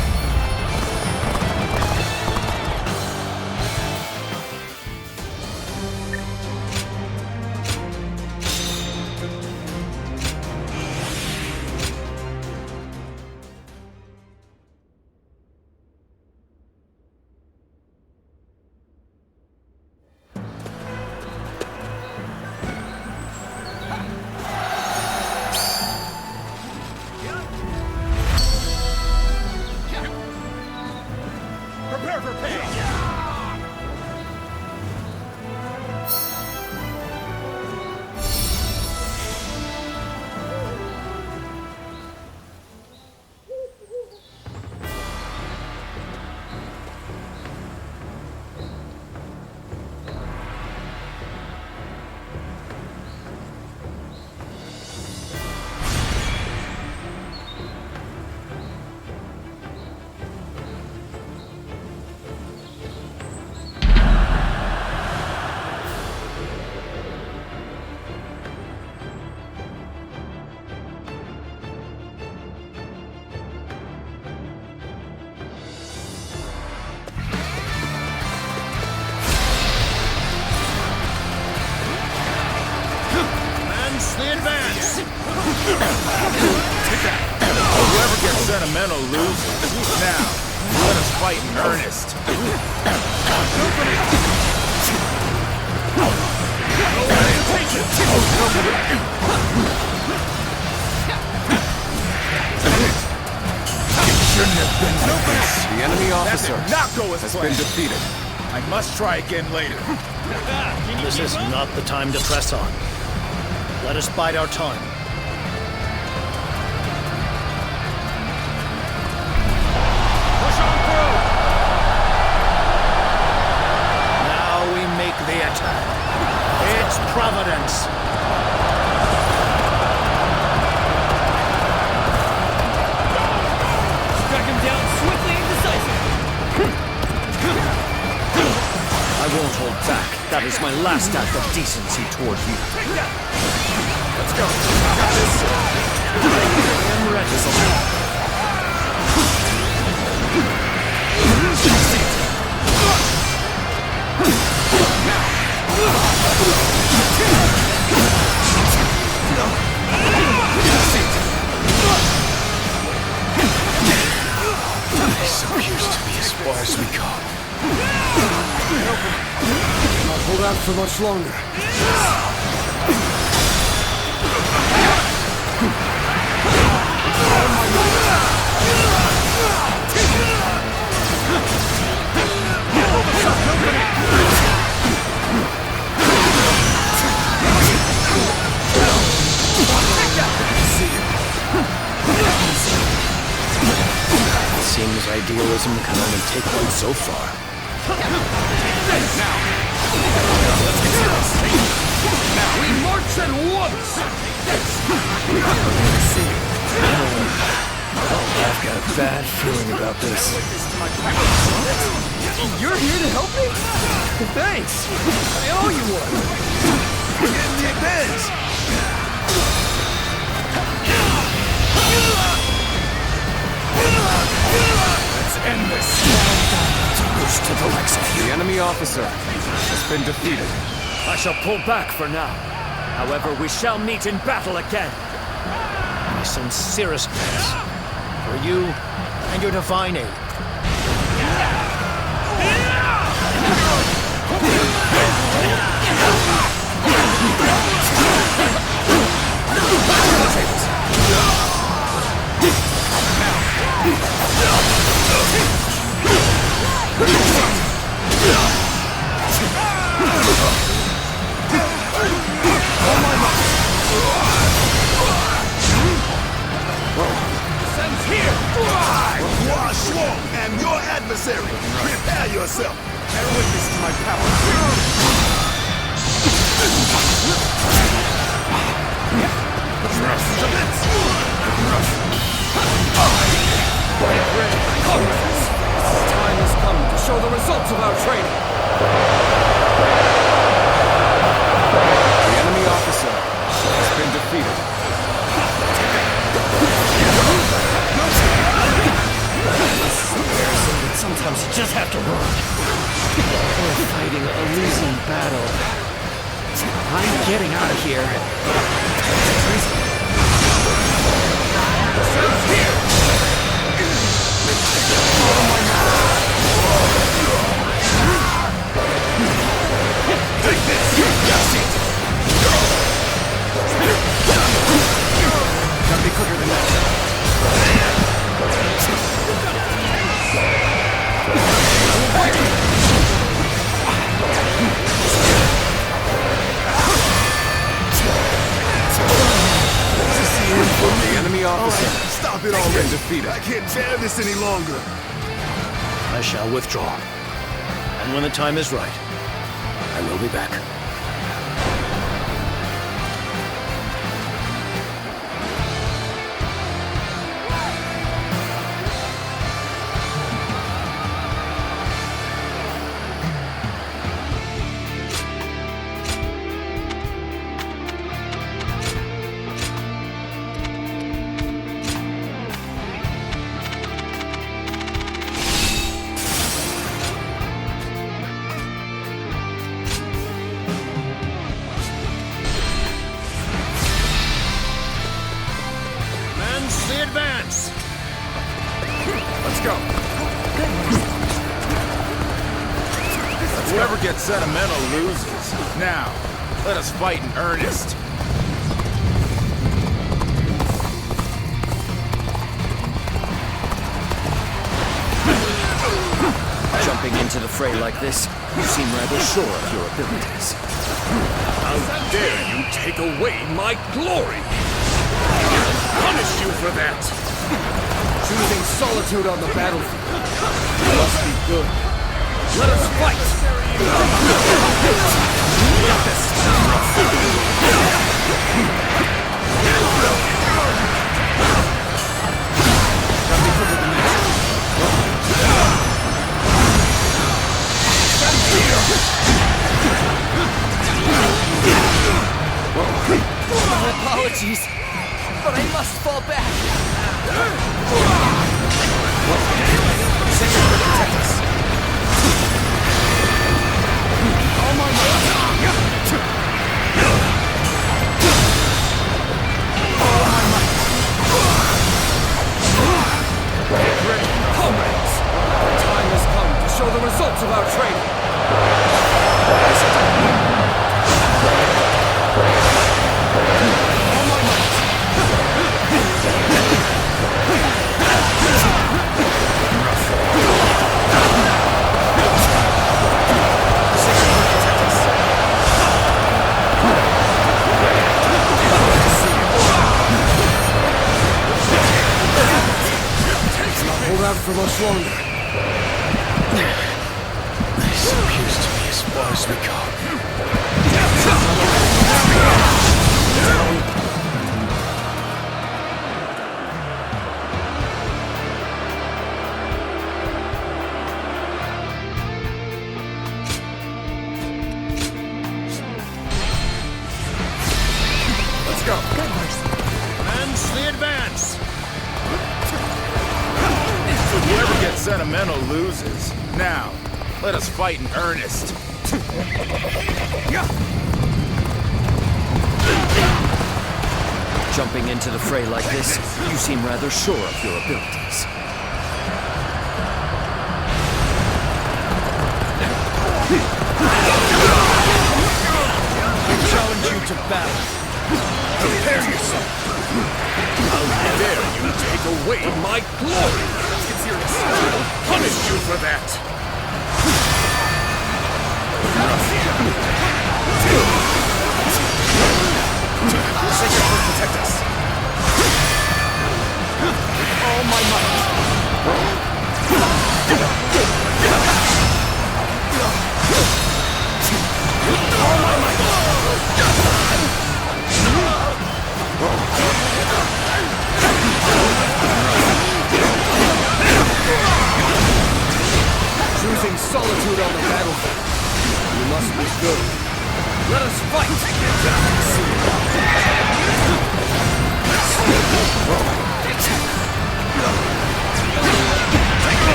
sentimental losers. Now, let us fight in earnest. Shouldn't have been like this. The enemy officer Not go as has planned. been defeated. I must try again later. This is not the time to press on. Let us bide our time. Push on through! Now we make the attack. It's Providence. Struck him down swiftly and decisively. I won't hold back. That is my last act of decency toward you. Let's go. I am ready. This appears to be as far as we go. Not hold out for much longer. It seems idealism can only take one so far. We march at once! I've got a bad feeling about this. You're here to help me? Thanks! I owe you one! We're getting the advance! Let's end this. To the likes of you. The enemy officer has been defeated. I shall pull back for now. However, we shall meet in battle again. My sincerest thanks for you and your divine aid. Sends here! Hua Shuang am your adversary. Prepare yourself. Bear witness to my power. Time has come to show the results of our training. The enemy officer has been defeated. Sometimes you just have to run. We're fighting a losing battle. I'm getting out of here. Take this! Gotta be quicker than that. The enemy officer Stop it has already. been defeated. I can't bear this any longer. I shall withdraw. And when the time is right, I will be back. Whoever gets sentimental loses. Now, let us fight in earnest. Jumping into the fray like this, you seem rather sure of your abilities. How dare you take away my glory! I'll punish you for that! Choosing solitude on the battlefield must be good. Let us fight! Apologies, but I must fall back. Protect us. All my Get ready, comrades! The time has come to show the results of our training. Hold out for much longer. This appears to be as far as we go. Let's go. Good horse. Commence the advance! Whoever gets sentimental loses. Now, let us fight in earnest. Jumping into the fray like this, you seem rather sure of your abilities. I challenge you to battle. Prepare yourself. How dare you take away my glory! Let's get serious. I'll punish you for that! Sacred Earth protect us. All my might. All my might. Choosing solitude on the battlefield. You must be good. Let us fight!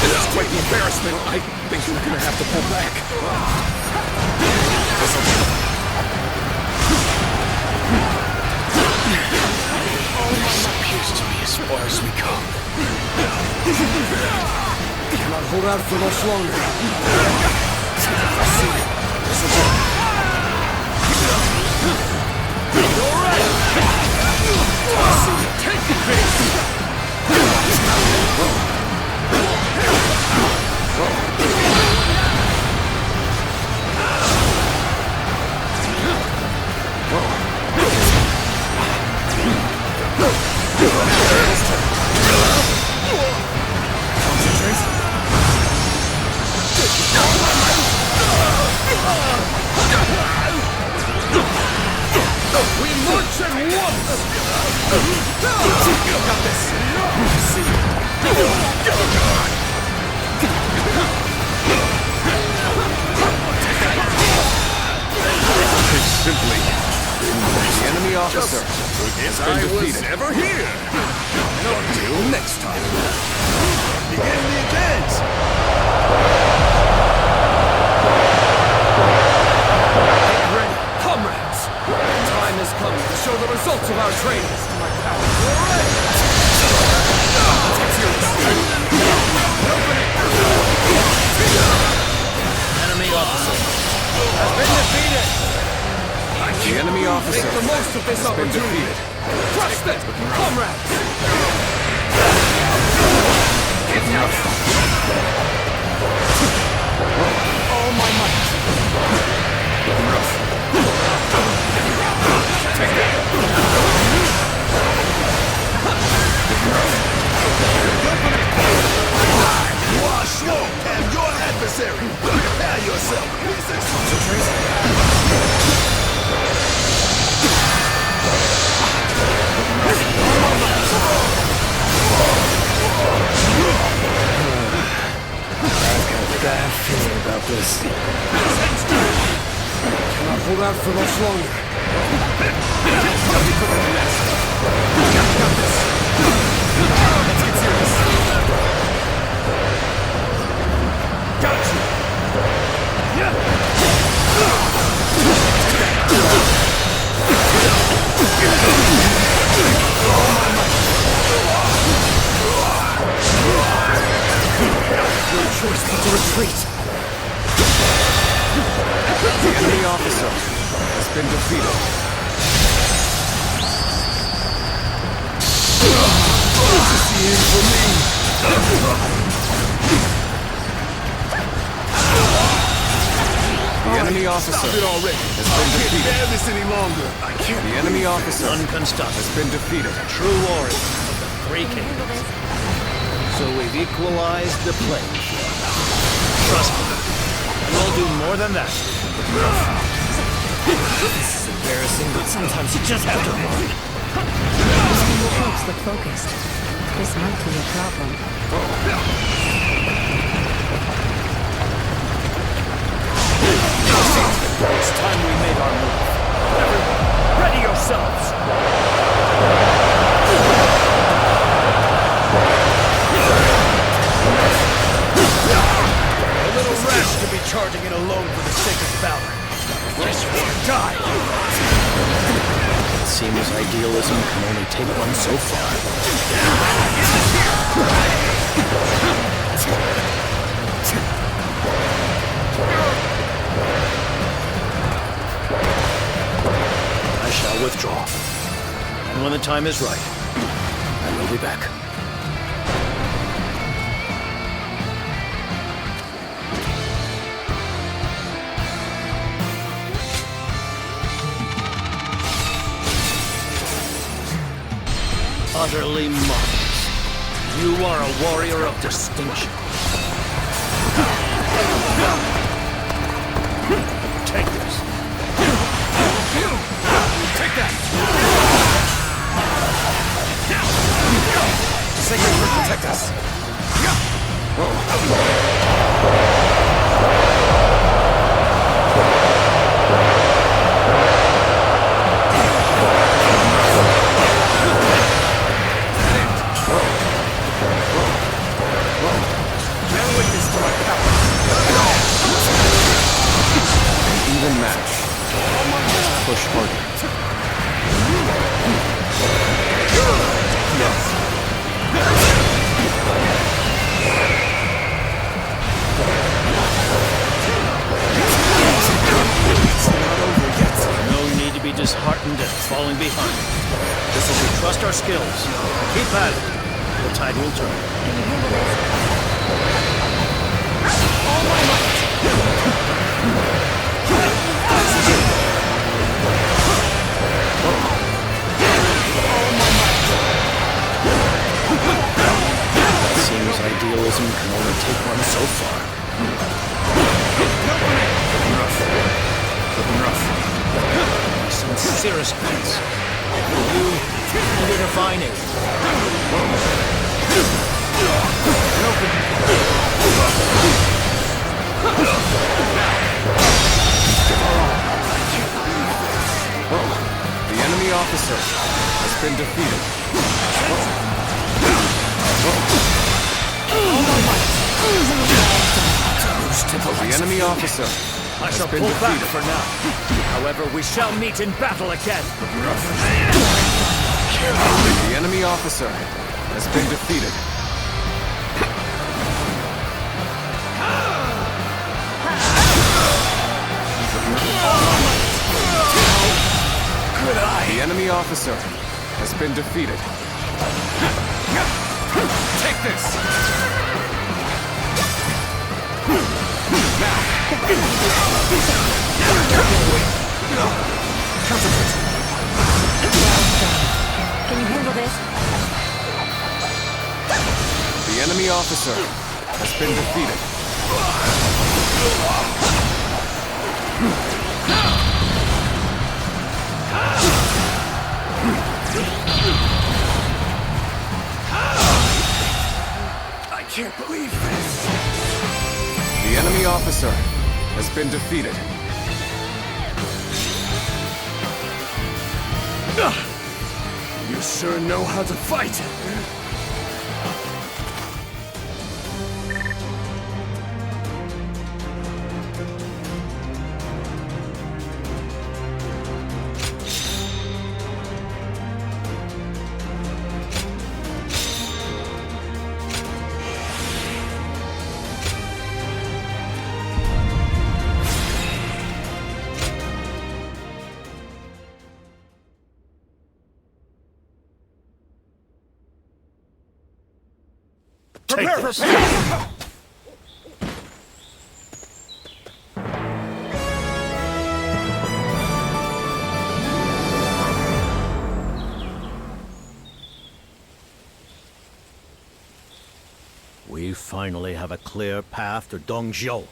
This is quite the embarrassment. I think we're gonna have to pull back. This appears to be as far as we go. Cannot hold out for much longer. I see it. This will work. You're right. I see it. Take this. We march at once! Got this. See you. Simply, The enemy officer. as I was ever here. Until next time. Begin the advance! Get ready, comrades! The time has come to show the results of our training. My power. this opportunity! Trust it, comrades! All my might! Take that! You are slow, and your adversary! Prepare yourself! Concentrate! I've got a bad feeling about this. Cannot hold out for much longer. Let's get serious. Got you! No choice but to retreat. The enemy officer has been defeated. This is the end for me. The enemy officer has been defeated. Bear this any longer. The enemy officer None can stop us. has been defeated. True warrior of the Three Kingdoms. So we've equalized the playing field. Trust me, we'll do more than that. This is embarrassing, but sometimes you just have to run. Your troops look focused. This might be a problem. It's time we made our move. Everyone, ready yourselves! A little rash to be charging it alone for the sake of valor. Guess you want to die! It seems idealism can only take one so far. I shall withdraw. And when the time is right, I will be back. Utterly marvelous. You are a warrior of distinction. Take this. Take that! Sacred Word protect us! Bear witness to my power! An even match. Push harder. No need to be disheartened at falling behind. Just as we trust our skills, keep at it. The tide will turn. All my might! It seems idealism can only take one so far. My sincerest thanks for you and your divine aid. The enemy officer has been defeated. The enemy officer I has shall been pull back defeated. for now. However, we shall meet in battle again. The enemy officer has been defeated. Could I The enemy officer has been defeated. Take this! Concentrate. Can you handle this? The enemy officer has been defeated. I can't believe this. The enemy officer has been defeated. You sure know how to fight. Prepare! We finally have a clear path to Jiao.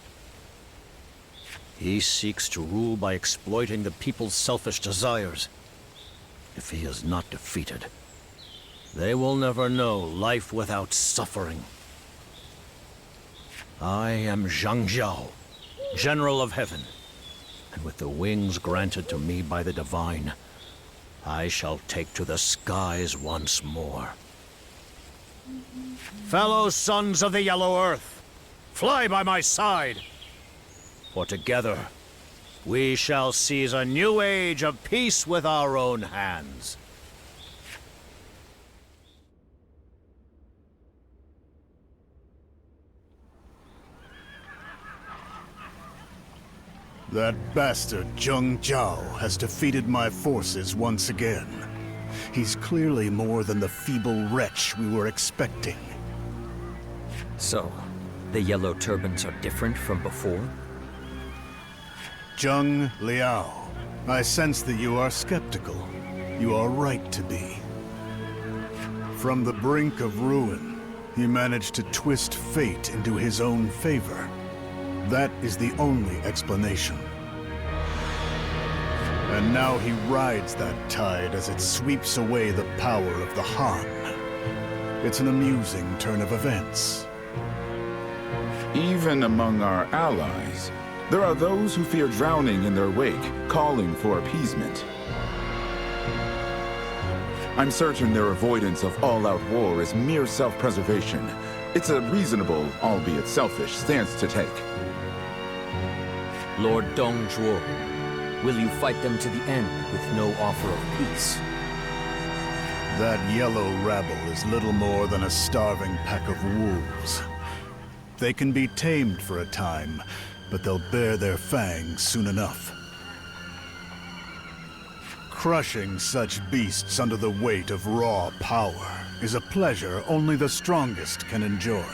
He seeks to rule by exploiting the people's selfish desires. If he is not defeated, they will never know life without suffering. I am Zhang, General of Heaven, and with the wings granted to me by the Divine, I shall take to the skies once more. Fellow sons of the Yellow Earth, fly by my side, for together we shall seize a new age of peace with our own hands. That bastard Jiao has defeated my forces once again. He's clearly more than the feeble wretch we were expecting. So, the Yellow Turbans are different from before? Zhang Liao, I sense that you are skeptical. You are right to be. From the brink of ruin, he managed to twist fate into his own favor. That is the only explanation. And now he rides that tide as it sweeps away the power of the Han. It's an amusing turn of events. Even among our allies, there are those who fear drowning in their wake, calling for appeasement. I'm certain their avoidance of all-out war is mere self-preservation. It's a reasonable, albeit selfish, stance to take. Lord Dongzhuo, will you fight them to the end with no offer of peace? That yellow rabble is little more than a starving pack of wolves. They can be tamed for a time, but they'll bare their fangs soon enough. Crushing such beasts under the weight of raw power is a pleasure only the strongest can enjoy.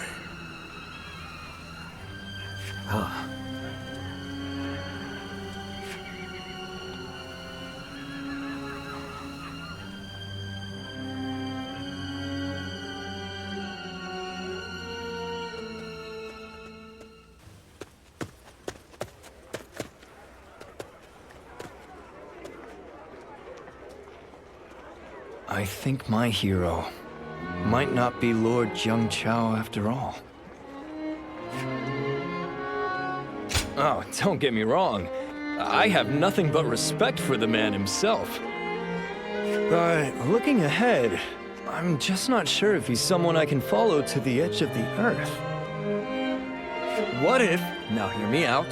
I think my hero might not be Lord Jiao after all. Oh, don't get me wrong. I have nothing but respect for the man himself. But looking ahead, I'm just not sure if he's someone I can follow to the edge of the earth. What if, now hear me out,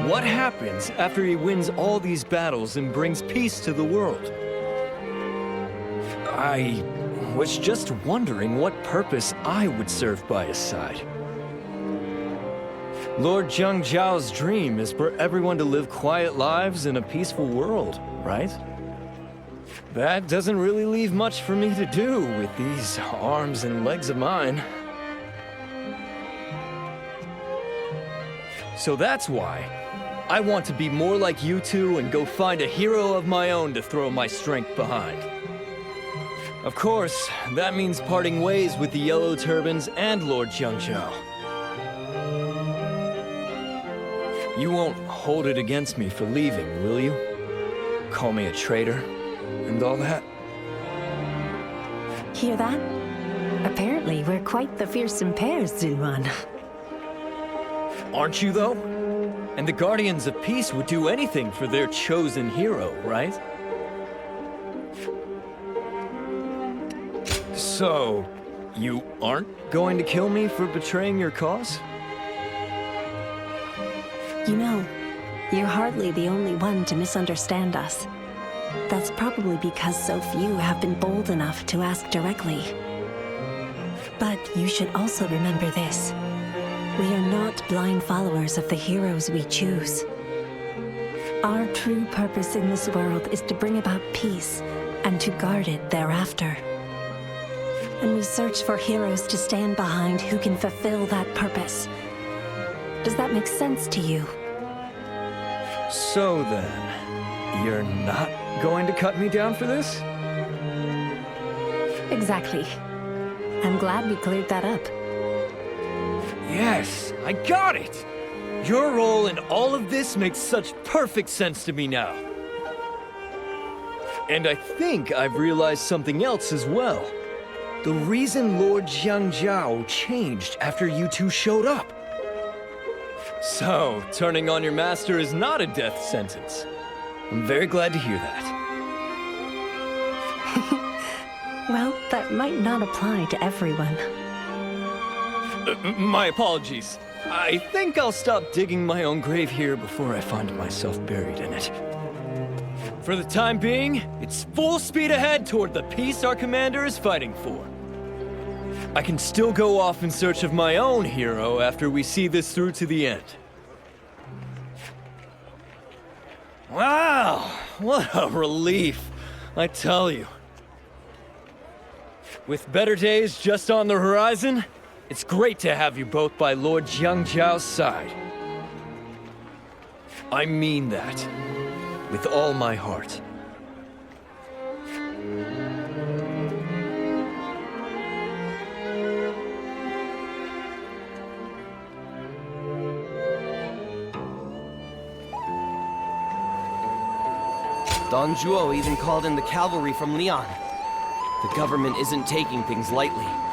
what happens after he wins all these battles and brings peace to the world? I was just wondering what purpose I would serve by his side. Lord Jiao's dream is for everyone to live quiet lives in a peaceful world, right? That doesn't really leave much for me to do with these arms and legs of mine. So that's why I want to be more like you two and go find a hero of my own to throw my strength behind. Of course, that means parting ways with the Yellow Turbans and Lord Jiao. You won't hold it against me for leaving, will you? Call me a traitor and all that? Hear that? Apparently, we're quite the fearsome pair, Zunwan. Aren't you, though? And the Guardians of Peace would do anything for their chosen hero, right? So, you aren't going to kill me for betraying your cause? You know, you're hardly the only one to misunderstand us. That's probably because so few have been bold enough to ask directly. But you should also remember this. We are not blind followers of the heroes we choose. Our true purpose in this world is to bring about peace and to guard it thereafter. And we search for heroes to stand behind who can fulfill that purpose. Does that make sense to you? So then, you're not going to cut me down for this? Exactly. I'm glad we cleared that up. Yes, I got it! Your role in all of this makes such perfect sense to me now. And I think I've realized something else as well. The reason Lord Jiao changed after you two showed up. So, turning on your master is not a death sentence. I'm very glad to hear that. Well, that might not apply to everyone. My apologies. I think I'll stop digging my own grave here before I find myself buried in it. For the time being, it's full speed ahead toward the peace our commander is fighting for. I can still go off in search of my own hero after we see this through to the end. Wow, what a relief, I tell you. With better days just on the horizon, it's great to have you both by Lord Jiao's side. I mean that, with all my heart. Don Zhuo even called in the cavalry from Lian. The government isn't taking things lightly.